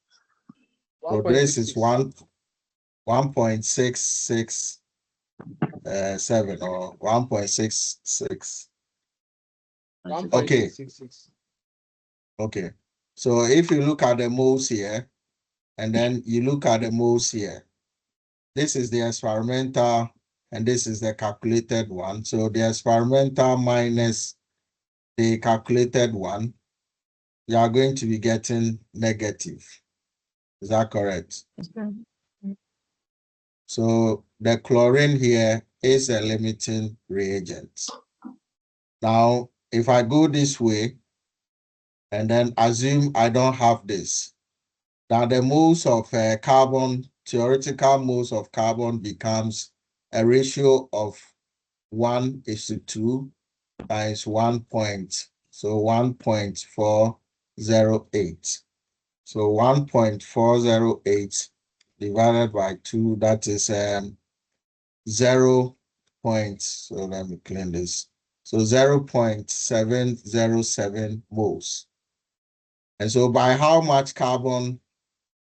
So this is 1.667 or 1.66. Okay. Okay. So if you look at the moles here, and then you look at the moles here, this is the experimental and this is the calculated one. So the experimental minus the calculated one, you are going to be getting negative. Is that correct? So the chlorine here is a limiting reagent. Now, if I go this way and then assume I don't have this, now the moles of carbon, theoretical moles of carbon becomes a ratio of 1:2 times 1 point, so 1.408. So 1.408 divided by 2, that is 0. So let me clean this. So 0.707 moles. And so by how much carbon?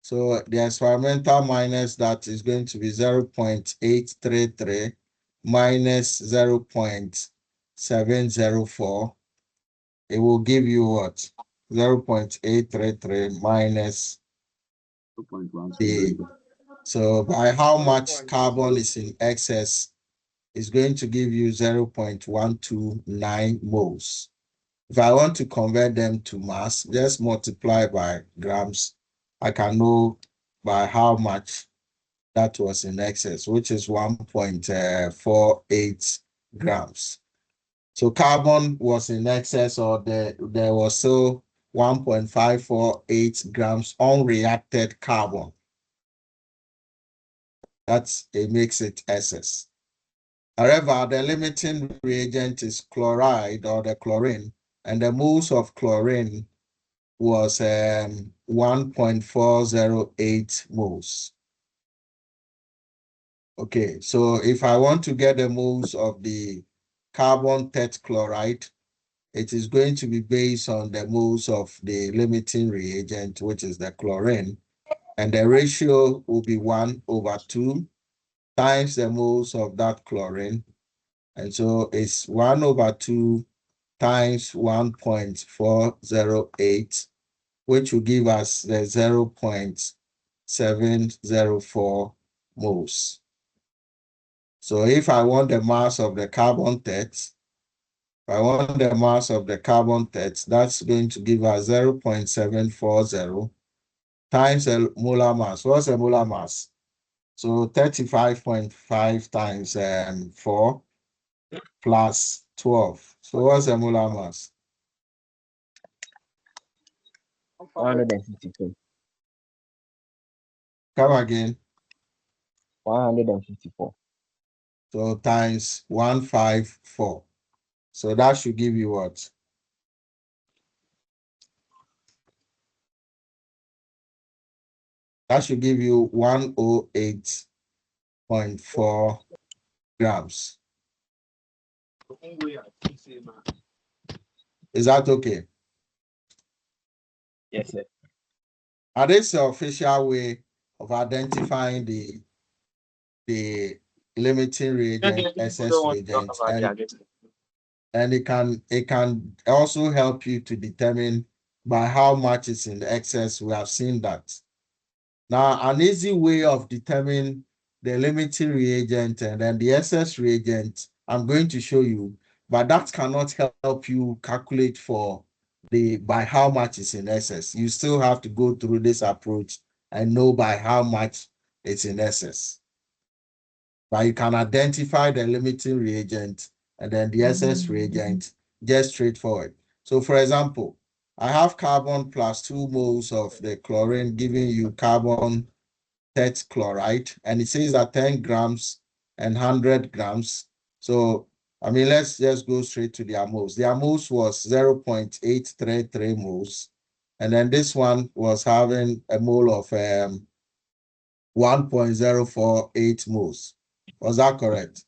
So the experimental minus that is going to be 0.833 minus 0.704. It will give you what? 0.833 minus 2.1. the. So by how much carbon is in excess is going to give you 0.129 moles. If I want to convert them to mass, just multiply by grams. I can know by how much that was in excess, which is 1.48 grams. So carbon was in excess, or there was still 1.548 grams unreacted carbon. It makes it excess. However, the limiting reagent is chloride or the chlorine, and the moles of chlorine was 1.408 moles. Okay, so if I want to get the moles of the carbon tetrachloride, it is going to be based on the moles of the limiting reagent, which is the chlorine, and the ratio will be 1/2 times the moles of that chlorine. And so it's 1/2 times 1.408, which will give us the 0.704 moles. So if I want the mass of the carbon 30, that's going to give us 0.740 times a molar mass. What's a molar mass? So 35.5 times 4 plus 12. So what's a molar mass? 154. Come again. 154. So times 154. So that should give you what? That should give you 108.4 grams. Is that okay? Yes, sir. And this is the official way of identifying the limiting reagent, excess reagent, and it can also help you to determine by how much is in the excess. We have seen that. Now, an easy way of determining the limiting reagent and then the excess reagent, I'm going to show you, but that cannot help you calculate for by how much is in excess. You still have to go through this approach and know by how much it's in excess. But you can identify the limiting reagent and then the excess reagent just straightforward. So for example, I have carbon plus 2 moles of the chlorine giving you carbon chloride, and it says that 10 grams and 100 grams. So, I mean, let's just go straight to their moles. Their moles was 0.833 moles. And then this one was having a mole of 1.048 moles. Was that correct?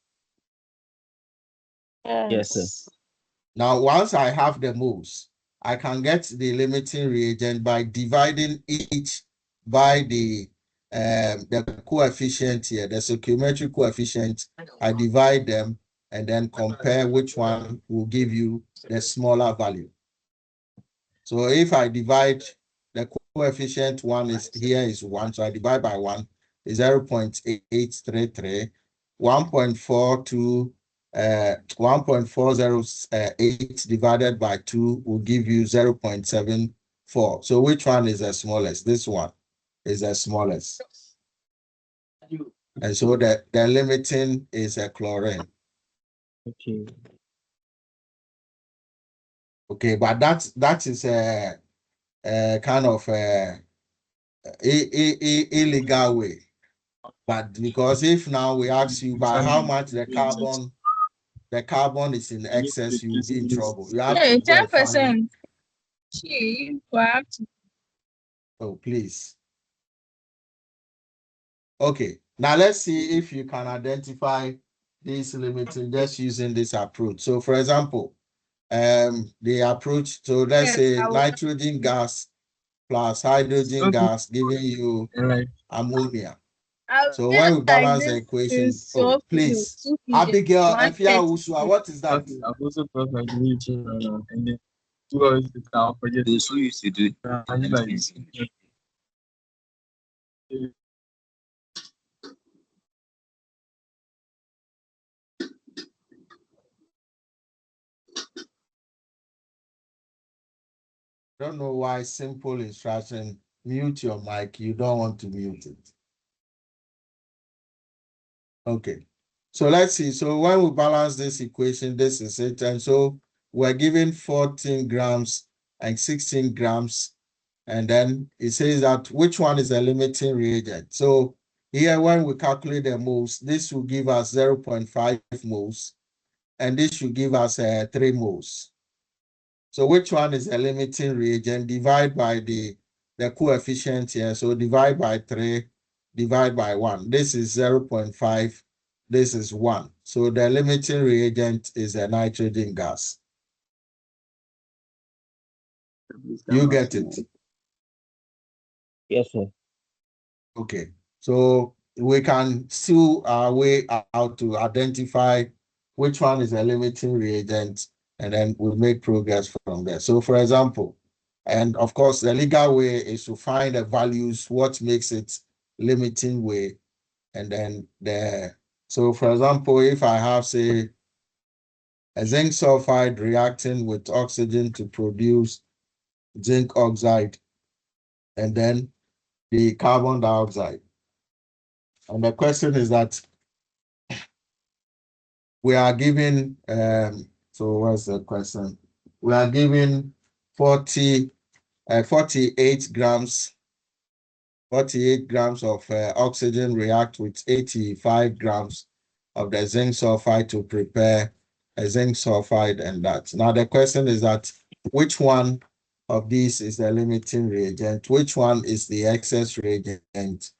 Yes, sir. Now, once I have the moles, I can get the limiting reagent by dividing each by the coefficient here, the stoichiometric coefficient. I divide them and then compare which one will give you the smaller value. So if I divide the coefficient, one is here is 1, so I divide by 1 is 0.833, 1.42 1.408 divided by 2 will give you 0.74. So which one is the smallest? This one is the smallest. And so the limiting is a chlorine. Okay. Okay, but that is a kind of a illegal way. But because if now we ask you by how much the carbon is in excess, you'll be in trouble. You have to go and find. 10%. Oh, please. Okay, now let's see if you can identify this limiting just using this approach. So for example, the approach, so let's say nitrogen gas plus hydrogen gas giving you ammonia. So when we balance the equation, oh, please, Abigail Afia Usua, what is that? I've also felt like reaching and then 2 hours later, I'll forget. They so used to do it. Don't know why simple instruction, mute your mic, you don't want to mute it. Okay, so let's see. So when we balance this equation, this is it. And so we're given 14 grams and 16 grams. And then it says that which one is a limiting reagent. So here, when we calculate the moles, this will give us 0.5 moles. And this should give us 3 moles. So which one is a limiting reagent? Divide by the coefficient here. So divide by 3, divide by 1. This is 0.5. This is 1. So the limiting reagent is a nitrogen gas. You get it? Yes, sir. Okay. So we can still way out to identify which one is a limiting reagent, and then we'll make progress from there. So for example, and of course, the legal way is to find the values, what makes it limiting way, and then the So for example, if I have, say, a zinc sulfide reacting with oxygen to produce zinc oxide, and then the carbon dioxide. And the question is that we are given, so what's the question? We are given 48 grams of oxygen react with 85 grams of the zinc sulfide to prepare a zinc sulfide and that. Now the question is that which one of these is the limiting reagent? Which one is the excess reagent?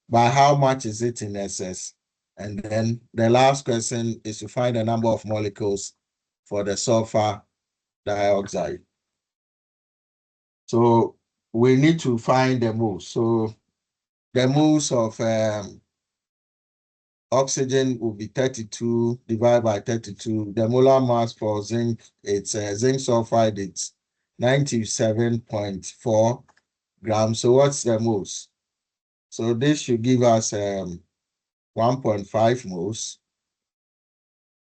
By how much is it in excess? And then the last question is to find the number of molecules for the sulfur dioxide. So we need to find the moles. So the moles of oxygen will be 32 divided by 32. The molar mass for zinc, it's zinc sulfide, it's 97.4 grams. So what's the moles? So this should give us 1.5 moles.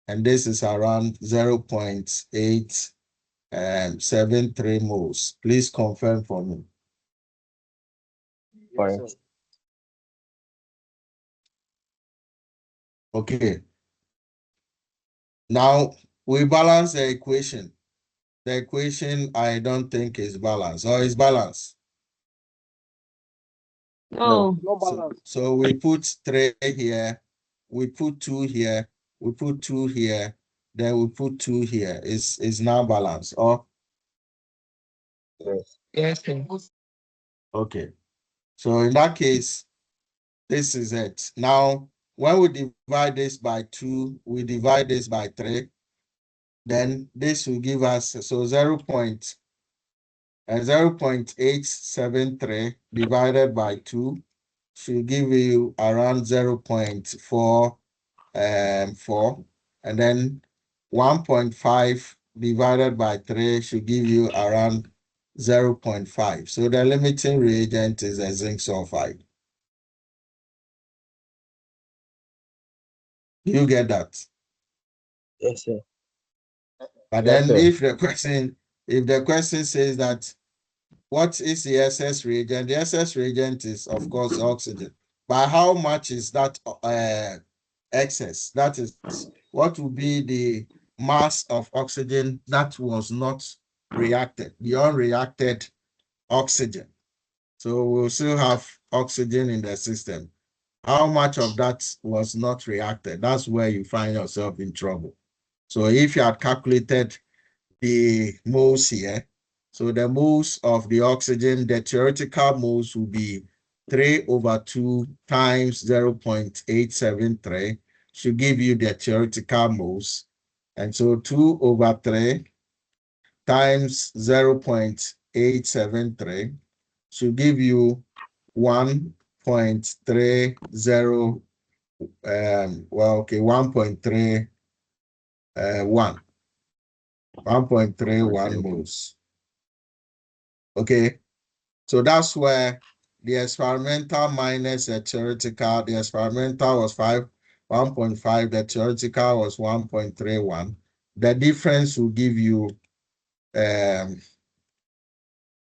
And this is around 0.873 moles. Please confirm for me. Correct. Okay. Now we balance the equation. The equation I don't think is balanced, or is balanced. No. So we put 3 here, we put 2 here, we put 2 here, then we put 2 here. Is now balanced. Or Yes, sir. okay. So in that case, this is it. Now, when we divide this by 2, we divide this by 3, then this will give us, so 0.873 divided by 2 should give you around 0.44, and then 1.5 divided by 3 should give you around 0.5. So the limiting reagent is a zinc sulfide. Do you get that? Yes, sir. But Yes, then sir. if the question says that what is the excess reagent? The excess reagent is, of course, oxygen. By how much is that excess? That is, what will be the mass of oxygen that was not reacted, the unreacted oxygen? So we'll still have oxygen in the system. How much of that was not reacted? That's where you find yourself in trouble. So if you had calculated the moles here, so the moles of the oxygen, the theoretical moles will be 3/2 times 0.873 should give you the theoretical moles. And so 2/3 times 0.873 should give you 1.30, 1.31. 1.31 moles. Okay, so that's where the experimental minus the theoretical, the experimental was 1.5, the theoretical was 1.31. The difference will give you, the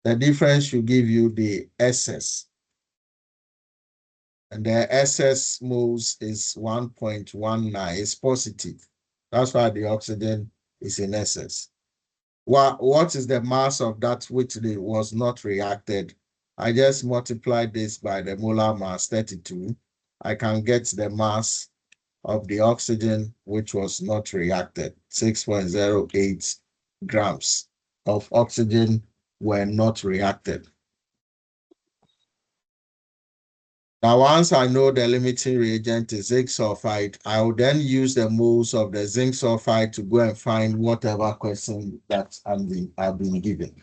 difference should give you the excess. And the excess moles is 1.19, it's positive. That's why the oxygen is in excess. What is the mass of that which was not reacted? I just multiplied this by the molar mass, 32. I can get the mass of the oxygen which was not reacted. 6.08 grams of oxygen were not reacted. Now, once I know the limiting reagent is zinc sulfide, I will then use the moles of the zinc sulfide to go and find whatever question that I've been given.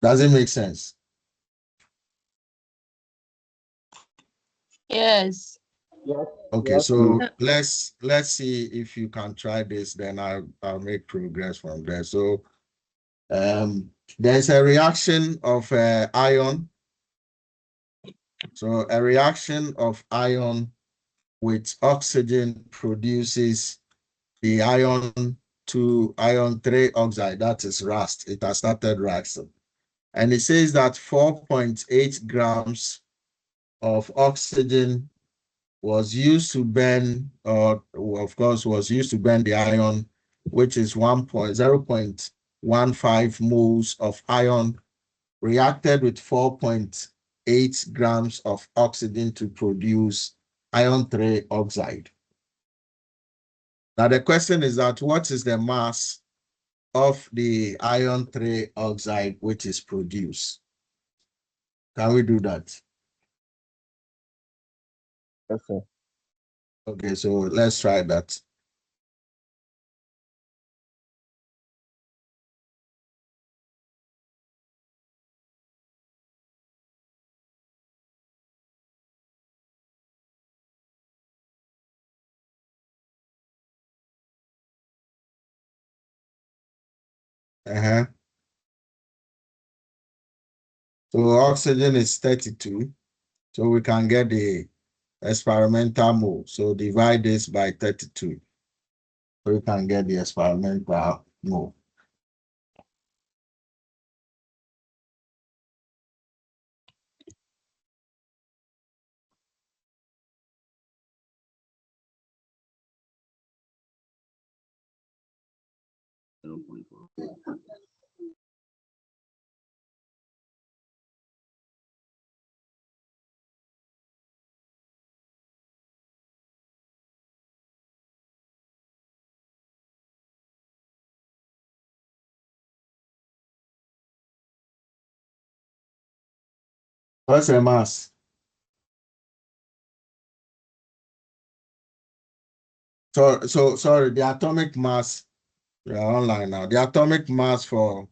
Does it make sense? Yes. Okay, Yes, so let's see if you can try this, then I'll make progress from there. So there's a reaction of iron So a reaction of iron with oxygen produces the iron 3 oxide, that is rust. It has started rusting. And it says that 4.8 grams of oxygen was used to burn, or of course, was used to burn the iron, which is 0.15 moles of iron reacted with 4.8 grams of oxygen to produce iron 3 oxide. Now the question is that what is the mass of the iron 3 oxide which is produced? Can we do that? Yes, sir. Okay, so let's try that. So oxygen is 32. So we can get the experimental mole. So divide this by 32. So we can get the experimental mole. What's the mass? So sorry, the atomic mass, we are online now. The atomic mass for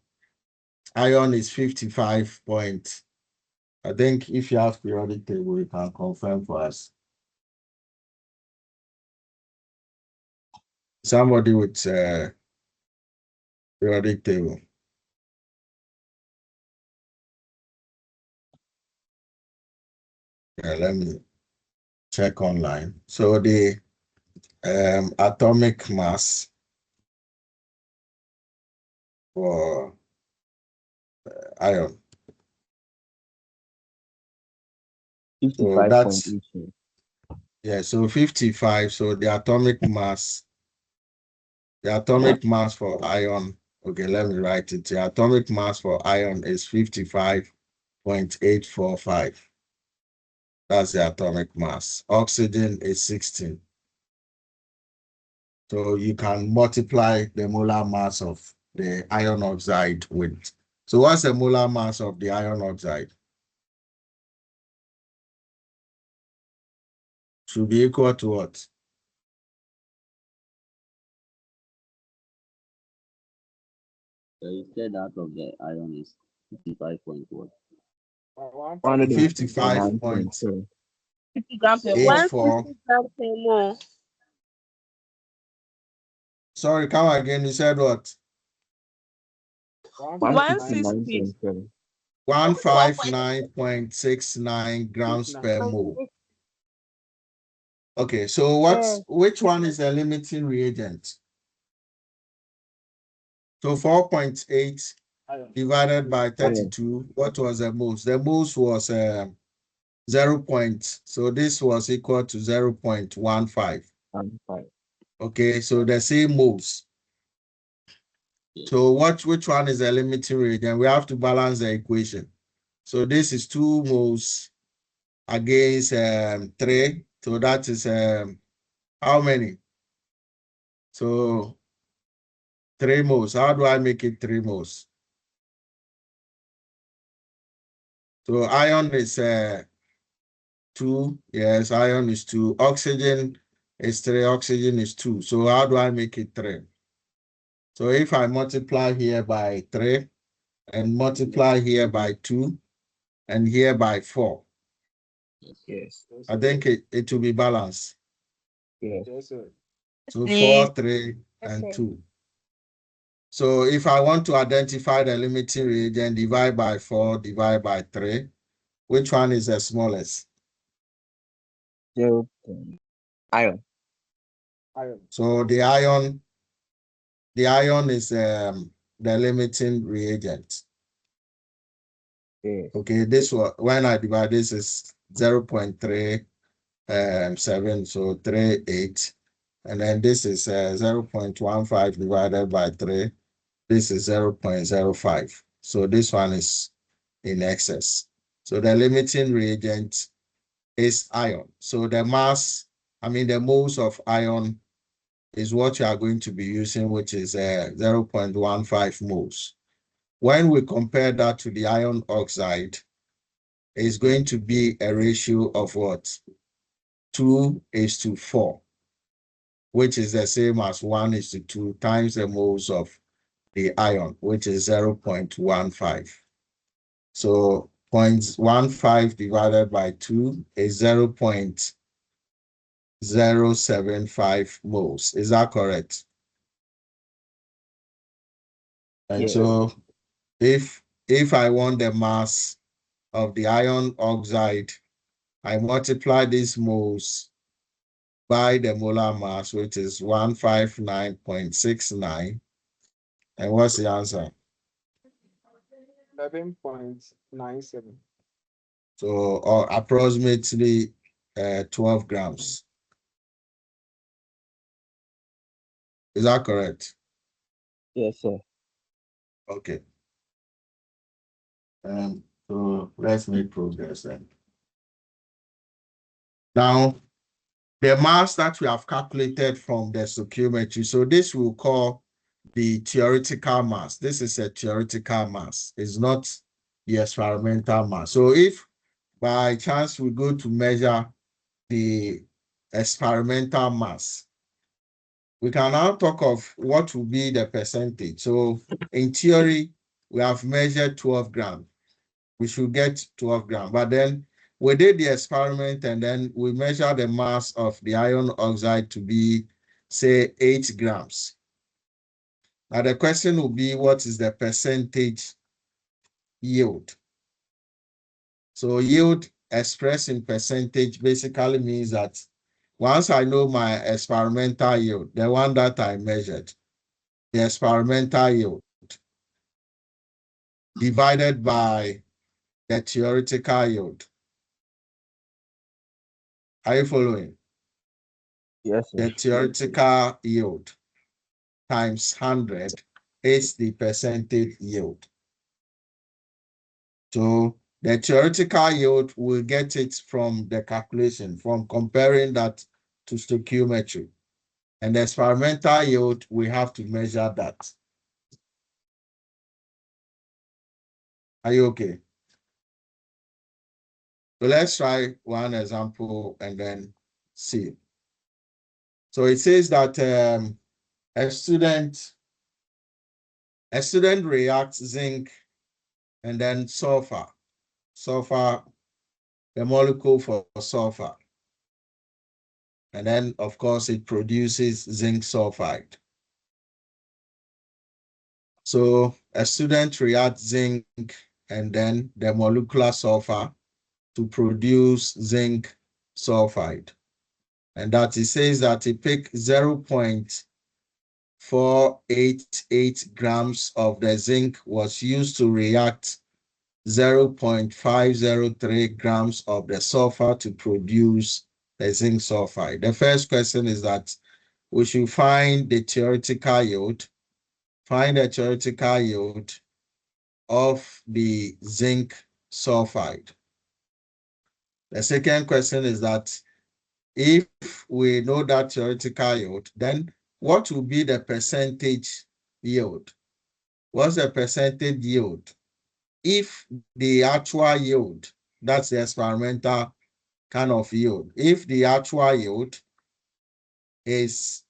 iron is 55 point. I think if you have periodic table, you can confirm for us. Somebody with periodic table. Yeah, let me check online. So the atomic mass for iron. So 55.8, that's, sir. yeah, so 55. So the atomic mass for iron, okay, let me write it. The atomic mass for iron is 55.845. That's the atomic mass. Oxygen is 16. So you can multiply the molar mass of the iron oxide with. So what's the molar mass of the iron oxide? Should be equal to what? So you said that of the iron is 55.1. 55.84. 159.4. grams per 160 grams per mole. Sorry, come again. You said what? 160. 159.7. 159.69 grams per mole. Okay, so which one is the limiting reagent? So 4.8 divided by 32, what was the moles? The moles was 0. So this was equal to 0.15. Okay, so the same moles. So which one is the limiting reagent? We have to balance the equation. So this is 2 moles against 3. So that is how many? So 3 moles. How do I make it 3 moles? So iron is 2. Yes, iron is 2. Oxygen is 3. Oxygen is 2. So how do I make it 3? So if I multiply here by 3 and multiply here by 2 and here by 4, Yes. I think it will be balanced. Yes. So Please. 4, 3, and 2. So if I want to identify the limiting reagent, divide by 4, divide by 3. Which one is the smallest? 0. Iron. So the ion is the limiting reagent. Yes. Okay, this one, when I divide this is 0.37, so 38. And then this is 0.15 divided by 3. This is 0.05. So this one is in excess. So the limiting reagent is iron. So the mass, the moles of iron is what you are going to be using, which is 0.15 moles. When we compare that to the iron oxide, it's going to be a ratio of what? 2:4, which is the same as 1:2 times the moles of the iron, which is 0.15. So 0.15 divided by 2 is 0.075 moles. Is that correct? And Yes. so if I want the mass of the iron oxide, I multiply these moles by the molar mass, which is 159.69. And what's the answer? 11.97. So, or approximately 12 grams. Is that correct? Yes, sir. Okay. So let's make progress then. Now, the mass that we have calculated from the stoichiometry, so this we'll call the theoretical mass. This is a theoretical mass. It's not the experimental mass. So if by chance we go to measure the experimental mass, we can now talk of what will be the percentage. So in theory, we have measured 12 grams. We should get 12 grams. But then we did the experiment and then we measured the mass of the iron oxide to be, say, 8 grams. Now the question will be, what is the percentage yield? So yield expressed in percentage basically means that once I know my experimental yield, the one that I measured, the experimental yield divided by the theoretical yield. Are you following? Yes, sir. The theoretical yield times 100 is the percentage yield. So the theoretical yield, will get it from the calculation, from comparing that to stoichiometry. And the experimental yield, we have to measure that. Are you okay? So let's try one example and then see. So it says that a student reacts zinc and then sulfur, the molecule for sulfur. And then, of course, it produces zinc sulfide. So a student reacts zinc and then the molecular sulfur to produce zinc sulfide. And that it says that it pick 0.488 grams of the zinc was used to react 0.503 grams of the sulfur to produce the zinc sulfide. The first question is that we should find the theoretical yield, of the zinc sulfide. The second question is that if we know that theoretical yield, then what will be the percentage yield? What's the percentage yield if the actual yield, that's the experimental kind of yield, if the actual yield is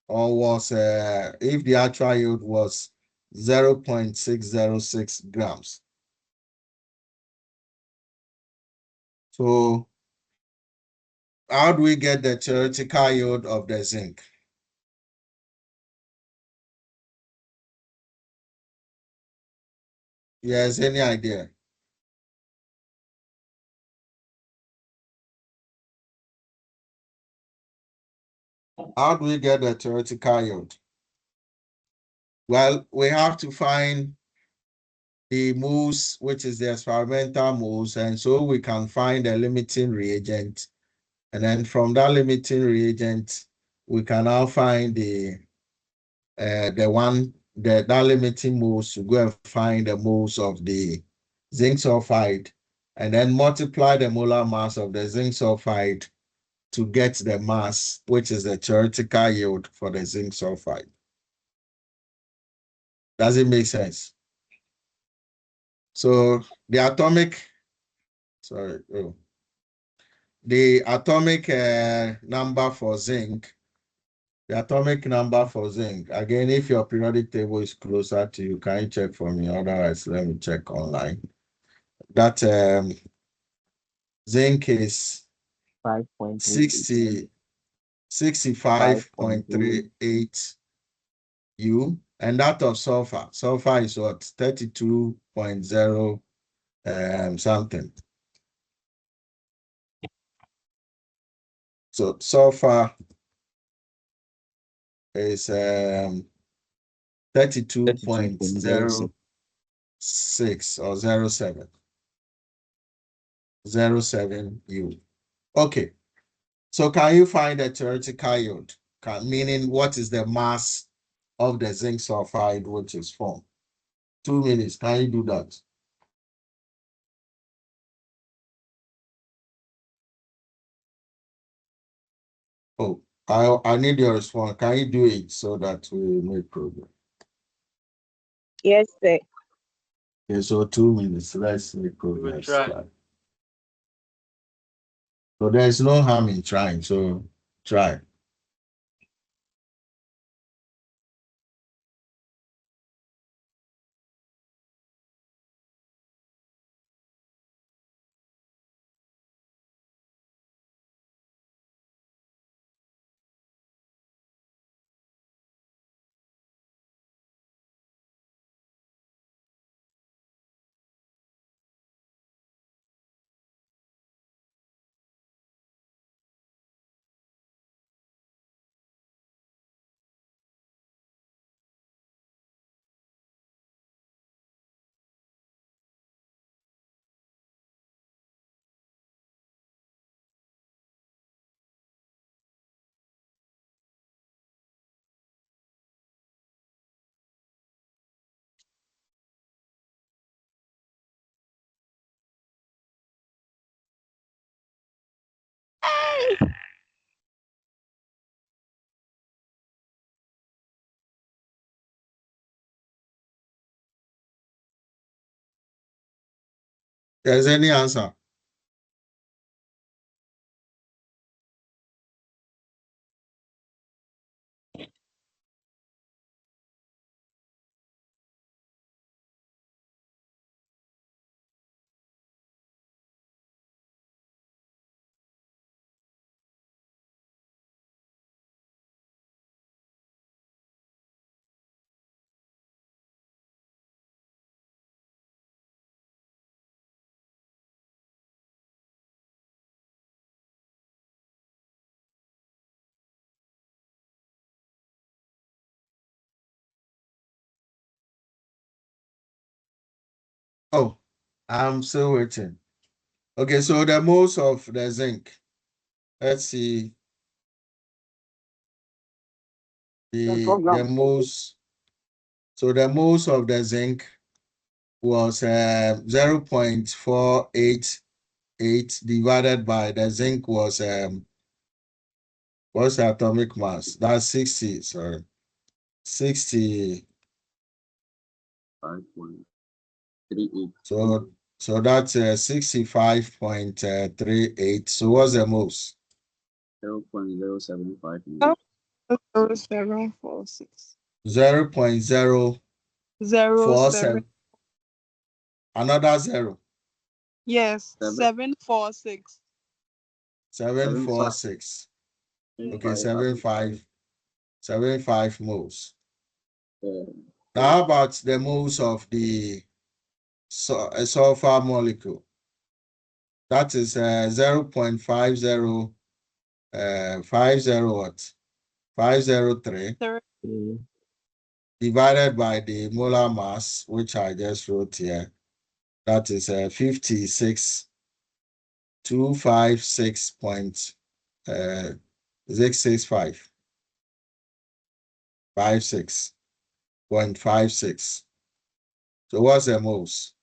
or was if the actual yield was 0.606 grams. So how do we get the theoretical yield of the zinc? Yes, any idea? How do we get the theoretical yield? Well, we have to find the moles, which is the experimental moles, and so we can find the limiting reagent. And then from that limiting reagent, we can now find that limiting moles to go and find the moles of the zinc sulfide, and then multiply the molar mass of the zinc sulfide to get the mass, which is the theoretical yield for the zinc sulfide. Does it make sense? So the atomic number for zinc, again, if your periodic table is closer to you, can you check for me? Otherwise, let me check online. That zinc is 65.38 U, and that of sulfur. Sulfur is what? 32.0 something. So sulfur is 32.06 or 07. 07 U. Okay. So can you find the theoretical yield? Meaning what is the mass of the zinc sulfide which is formed? 2 minutes. Can you do that? Oh, I need your response. Can you do it so that we make progress? Yes, sir. Okay, so 2 minutes. Let's make progress. try. So there's no harm in trying. So try. There's any answer? Oh, I'm still waiting. Okay, so the moles of the zinc. Let's see. The moles. So the moles of the zinc was 0.488 divided by the zinc was what's the atomic mass? That's 60. Sorry, 60. 5.38. So that's 65.38. So what's the most? 0.075. 0746. 0.047. 07. Another 0. Yes, 7. 746. 746. Okay, 75 moles. Now, how about the moles of the sulfur molecule? That is 0.50 50 what? 503 3 divided by the molar mass, which I just wrote here. That is 56,256.665. 56.56. So what's the moles?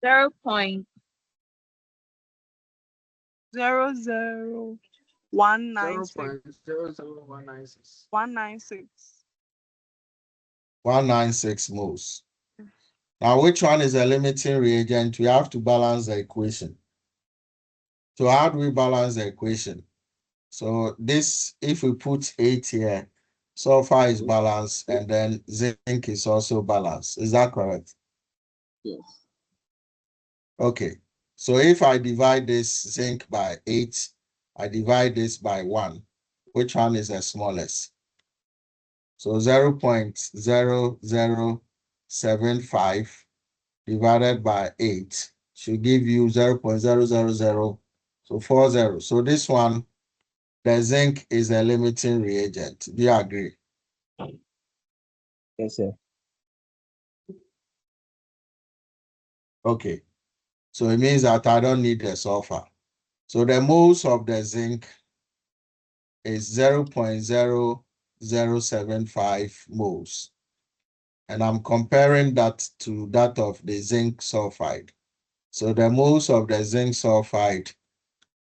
Zero point 0.00196. 0.00196. 196. 196 moles. Now, which one is a limiting reagent? We have to balance the equation. So how do we balance the equation? So this, if we put 8 here, sulfur is balanced and then zinc is also balanced. Is that correct? Yes. Okay. So if I divide this zinc by 8, I divide this by 1. Which one is the smallest? So 0.0075 divided by 8 should give you 0.000, so 40. So this one, the zinc is a limiting reagent. Do you agree? Yes, sir. Okay. So it means that I don't need the sulfur. So the moles of the zinc is 0.0075 moles. And I'm comparing that to that of the zinc sulfide. So the moles of the zinc sulfide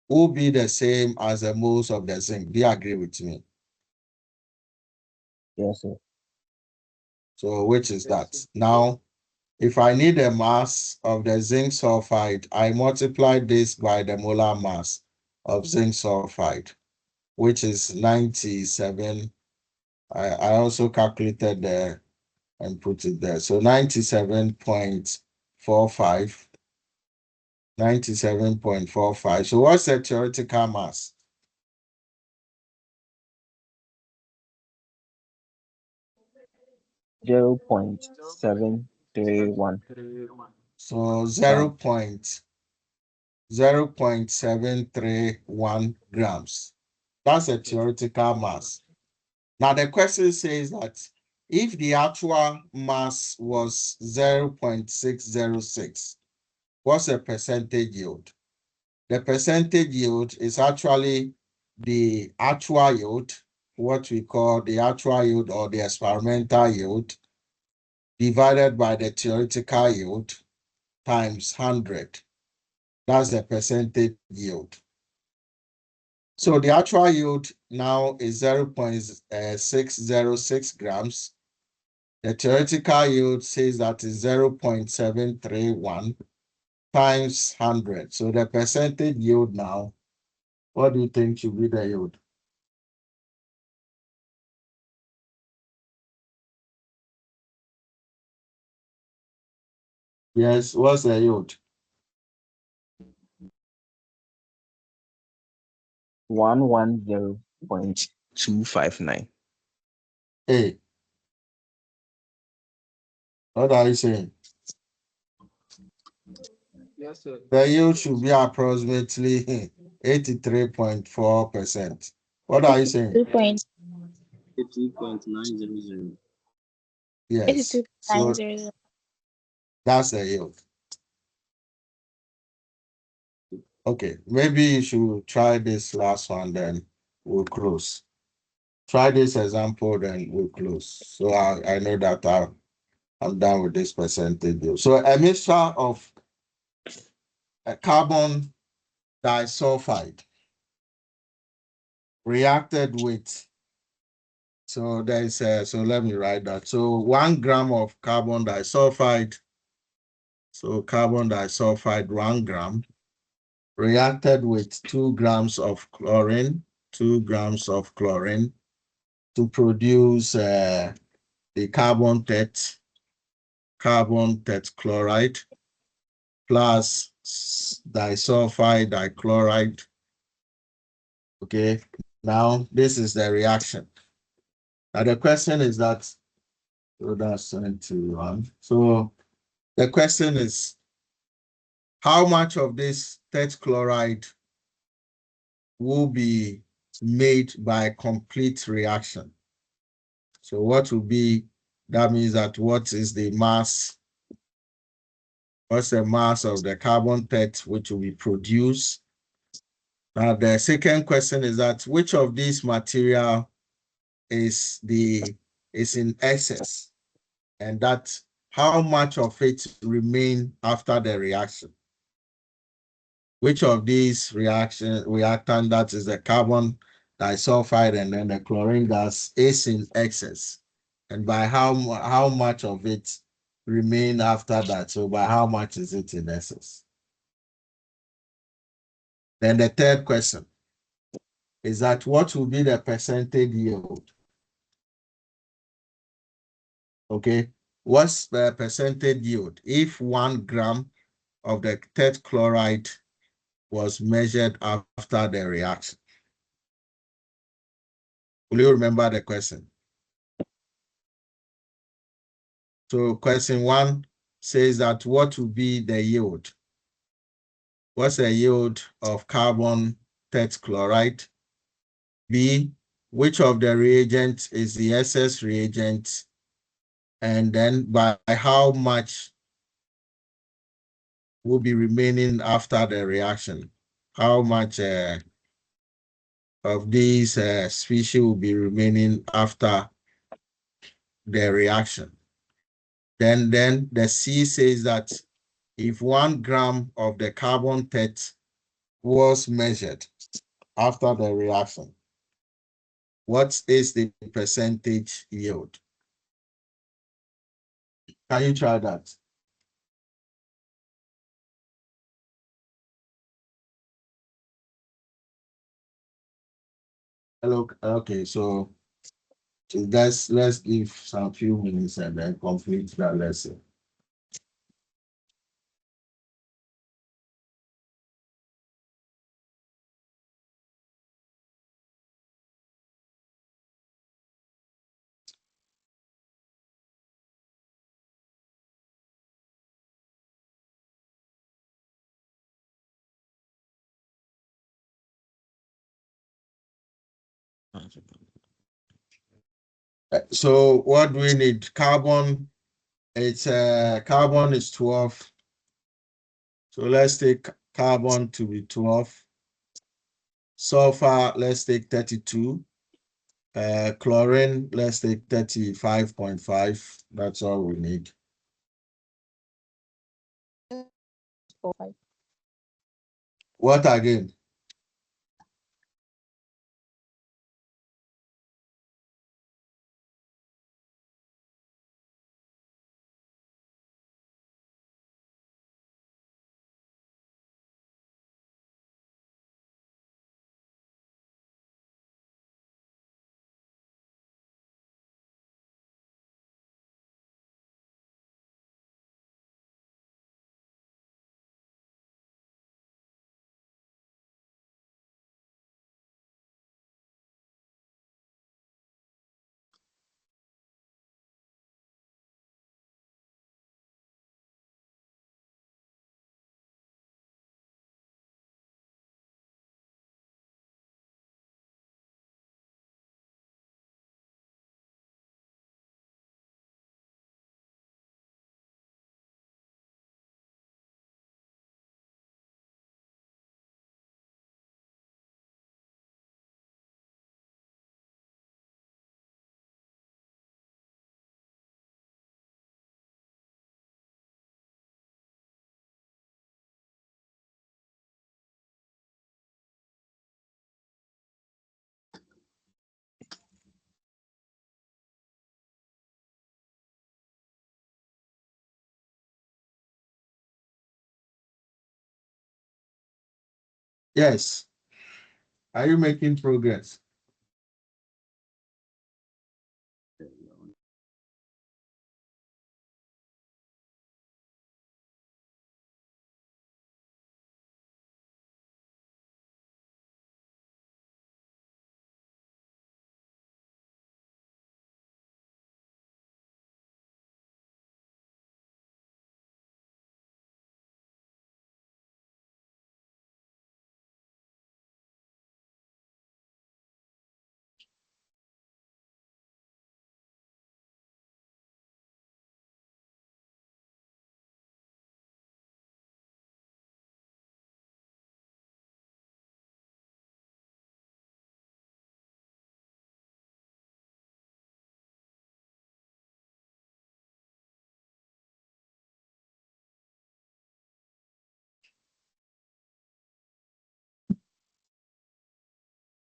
will be the same as the moles of the zinc. Do you agree with me? Yes, sir. So which is that? Now, if I need a mass of the zinc sulfide, I multiply this by the molar mass of zinc sulfide, which is 97. I also calculated there and put it there. So 97.45. 97.45. So what's the theoretical mass? Zero point 731. So 0.731 grams. That's a theoretical mass. Now the question says that if the actual mass was 0.606, what's the percentage yield? The percentage yield is actually the actual yield, what we call the actual yield or the experimental yield, divided by the theoretical yield times 100. That's the percentage yield. So the actual yield now is 0.606 grams. The theoretical yield says that is 0.731 times 100. So the percentage yield now, what do you think should be the yield? Yes, what's the yield? 110.259. Hey, what are you saying? Yes, sir. The yield should be approximately 83.4%. What are you saying? 50.900. Yes. So that's the yield. Okay, maybe you should try this last one, then we'll close. Try this example, then we'll close. So I know that I'm done with this percentage yield. So a mixture of a carbon disulfide reacted with, so there's so let me write that. So 1 gram of carbon disulfide, so carbon disulfide 1 gram reacted with 2 grams of chlorine, 2 grams of chlorine to produce the carbon chloride plus disulfide dichloride. Okay, now this is the reaction. Now the question is that, so that's 21. So the question is, how much of this tetrachloride will be made by a complete reaction? So what will be, that means that what is the mass, what's the mass of the carbon tet which will be produced? Now the second question is that which of these material is in excess, and that how much of it remain after the reaction? Which of these reactant, that is the carbon disulfide and then the chlorine gas, is in excess, and by how much of it remain after that? So by how much is it in excess? Then the third question is that what will be the percentage yield? Okay, what's the percentage yield if 1 gram of the tetrachloride was measured after the reaction? Will you remember the question? So question 1 says that what will be the yield? What's the yield of carbon tetrachloride? B, which of the reagents is the excess reagent? And then by how much will be remaining after the reaction? How much of these species will be remaining after the reaction? Then the C says that if 1 gram of the carbon tet was measured after the reaction, what is the percentage yield? Can you try that? Hello. Okay, so let's give some few minutes and then complete that lesson. So what do we need? Carbon. It's carbon is 12. So let's take carbon to be 12. Sulfur, let's take 32. Chlorine, let's take 35.5. That's all we need. 4, 5. What again? Yes. Are you making progress?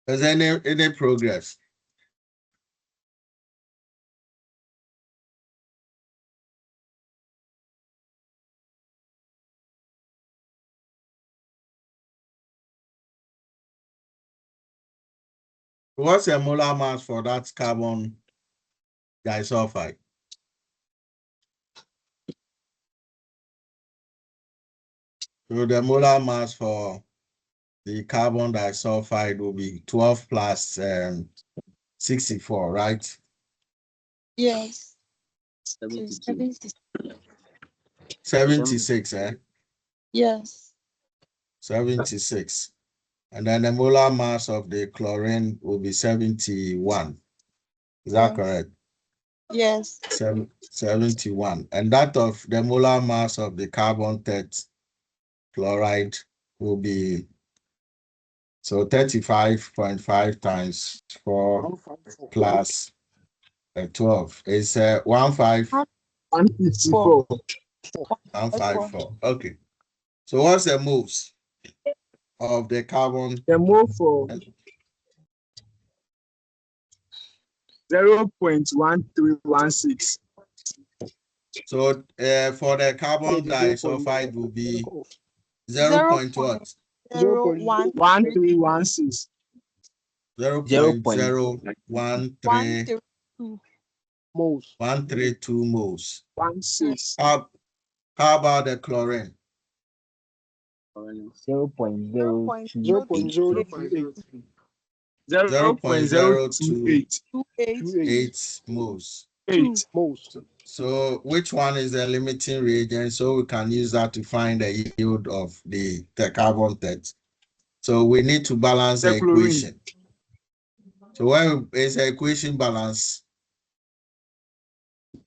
Is any progress? What's the molar mass for that carbon disulfide? So the molar mass for the carbon disulfide will be 12 plus 64, right? Yes. 72. 76, Yes. 76. And then the molar mass of the chlorine will be 71. Is that Yes. correct? Yes. 71. And that of the molar mass of the carbon chloride will be, so 35.5 times 4 plus 12 is 154. 154. Okay. So what's the moves of the carbon? The move for 0.1316. So for the carbon disulfide will be 0. What? 1316. 0.013 moles. 132 moles. 16. How about the chlorine? 0.028. 0.028. 8 moles. 8 moles. So which one is the limiting reagent? So we can use that to find the yield of the carbon test. So we need to balance the equation. So when is the equation balance?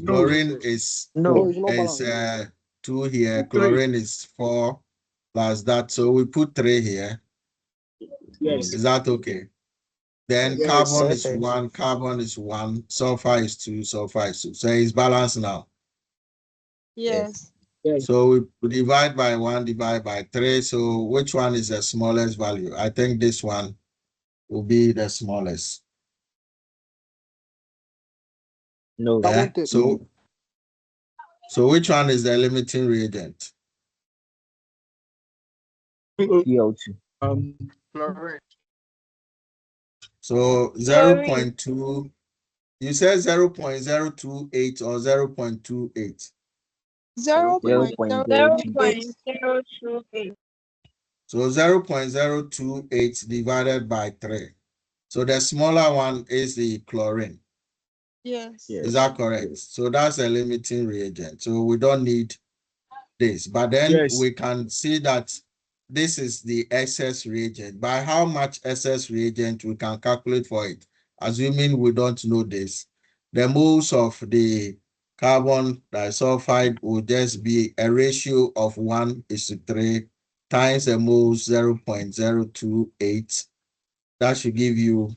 Chlorine is 2 here. Chlorine is 4 plus that. So we put 3 here. Yes. Is that okay? Then Yes. carbon is 1, carbon is 1, sulfur is 2, sulfur is 2. So it's balanced now. Yes. So we divide by 1, divide by 3. So which one is the smallest value? I think this one will be the smallest. No. Yeah? So which one is the limiting reagent? CO2. Chlorine. So 0.2, you said 0.028 or 0.28. 0.028. So 0.028 divided by 3. So the smaller one is the chlorine. Yes. Is that correct? So that's a limiting reagent. So we don't need this. But then we can see that this is the excess reagent. By how much excess reagent we can calculate for it, assuming we don't know this. The moles of the carbon disulfide will just be a ratio of 1:3 times the moles 0.028. That should give you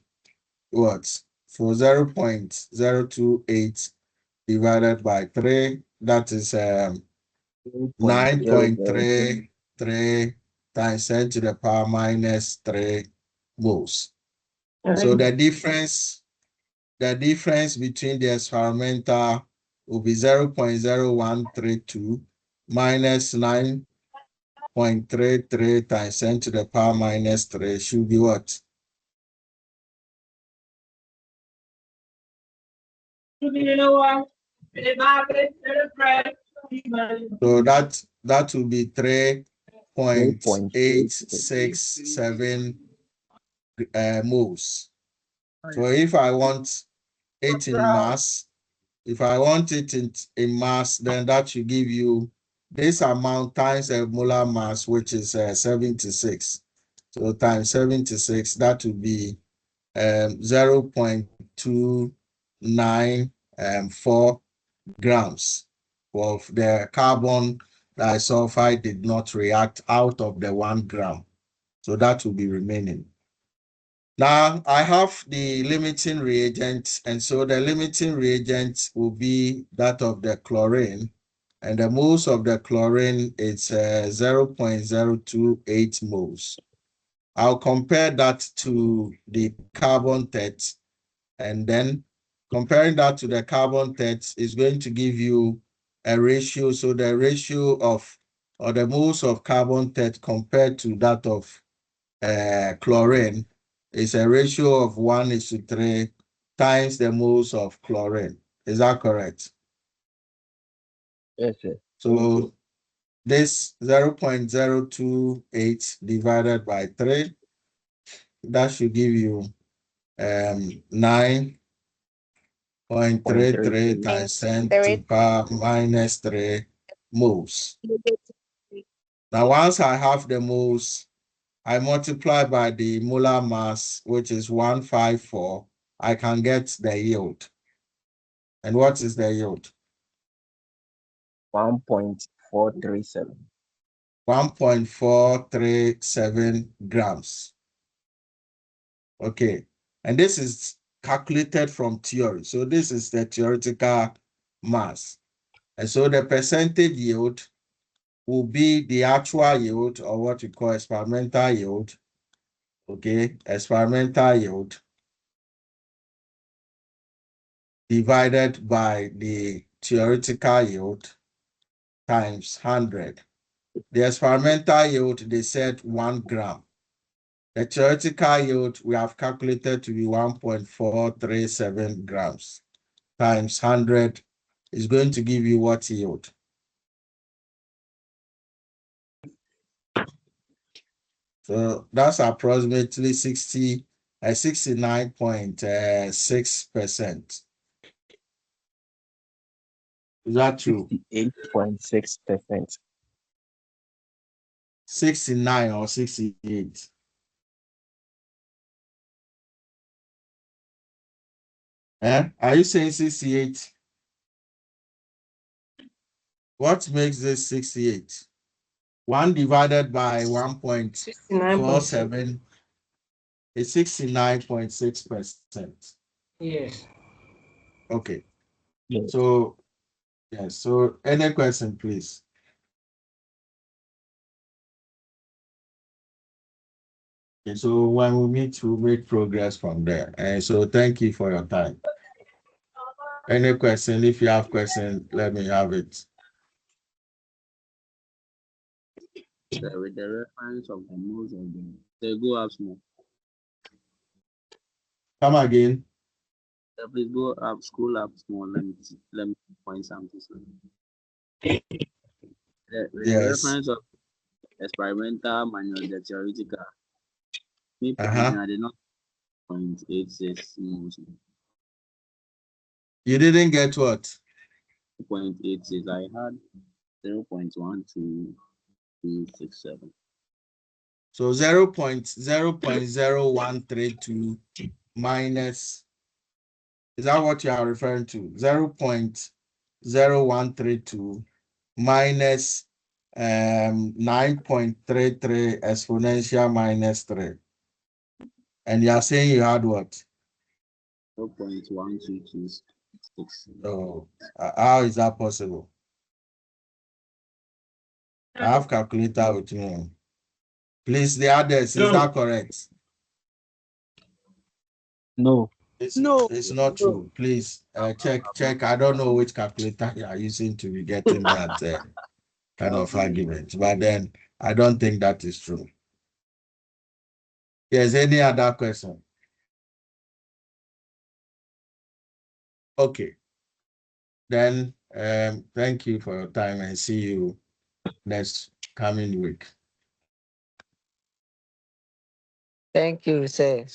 what? For 0.028 divided by 3, that is 9.33 times 10 to the power minus 3 moles. So the difference between the experimental will be 0.0132 minus 9.33 times 10 to the power minus 3 should be what? So that will be 3.867 moles. So if I want it in mass, in mass, then that should give you this amount times a molar mass, which is 76. So times 76, that would be 0.294 grams of the carbon disulfide did not react out of the 1 gram. So that will be remaining. Now I have the limiting reagent, and so the limiting reagent will be that of the chlorine, and the moles of the chlorine is 0.028 moles. I'll compare that to the carbon 30, and then comparing that to the carbon 30 is going to give you a ratio. So the ratio of, or the moles of carbon 30 compared to that of chlorine is a ratio of 1:3 times the moles of chlorine. Is that correct? Yes, sir. So this 0.028 divided by 3, that should give you 9.33 times 10 to power minus 3 moles. Now, once I have the moles, I multiply by the molar mass, which is 154, I can get the yield. And what is the yield? 1.437. 1.437 grams. Okay. And this is calculated from theory. So this is the theoretical mass. And so the percentage yield will be the actual yield, or what we call experimental yield. Okay, experimental yield divided by the theoretical yield times 100. The experimental yield, they said 1 gram. The theoretical yield we have calculated to be 1.437 grams times 100 is going to give you what yield? So that's approximately 69.6%. Is that true? 68.6%. 69 or 68? Are you saying 68? What makes this 68? 1 divided by 1.47 is 69.6%. Yes. Okay. Yes. So, yes. So, any question, please? Okay, so when we meet, we'll make progress from there. And so, thank you for your time. Any question? If you have question, let me have it. With the reference of the moles of they go up small. Come again. Please go up, scroll up small. Let me point something. With the Yes. reference of experimental manual, the theoretical. Me Uh-huh. I did not 0.86 moles. You didn't get what? 0.86. I had 0.12267. So 0.0132 minus, is that what you are referring to? 0.0132 minus 9.33 exponential minus 3. And you are saying you had what? 0.1226. Oh, how is that possible? I have calculator with me. Please, the others, is that correct? No. It's not true. Please check. I don't know which calculator you are using to be getting that kind of argument, but then I don't think that is true. Yes, any other question? Okay. Then thank you for your time and see you next coming week. Thank you, sir.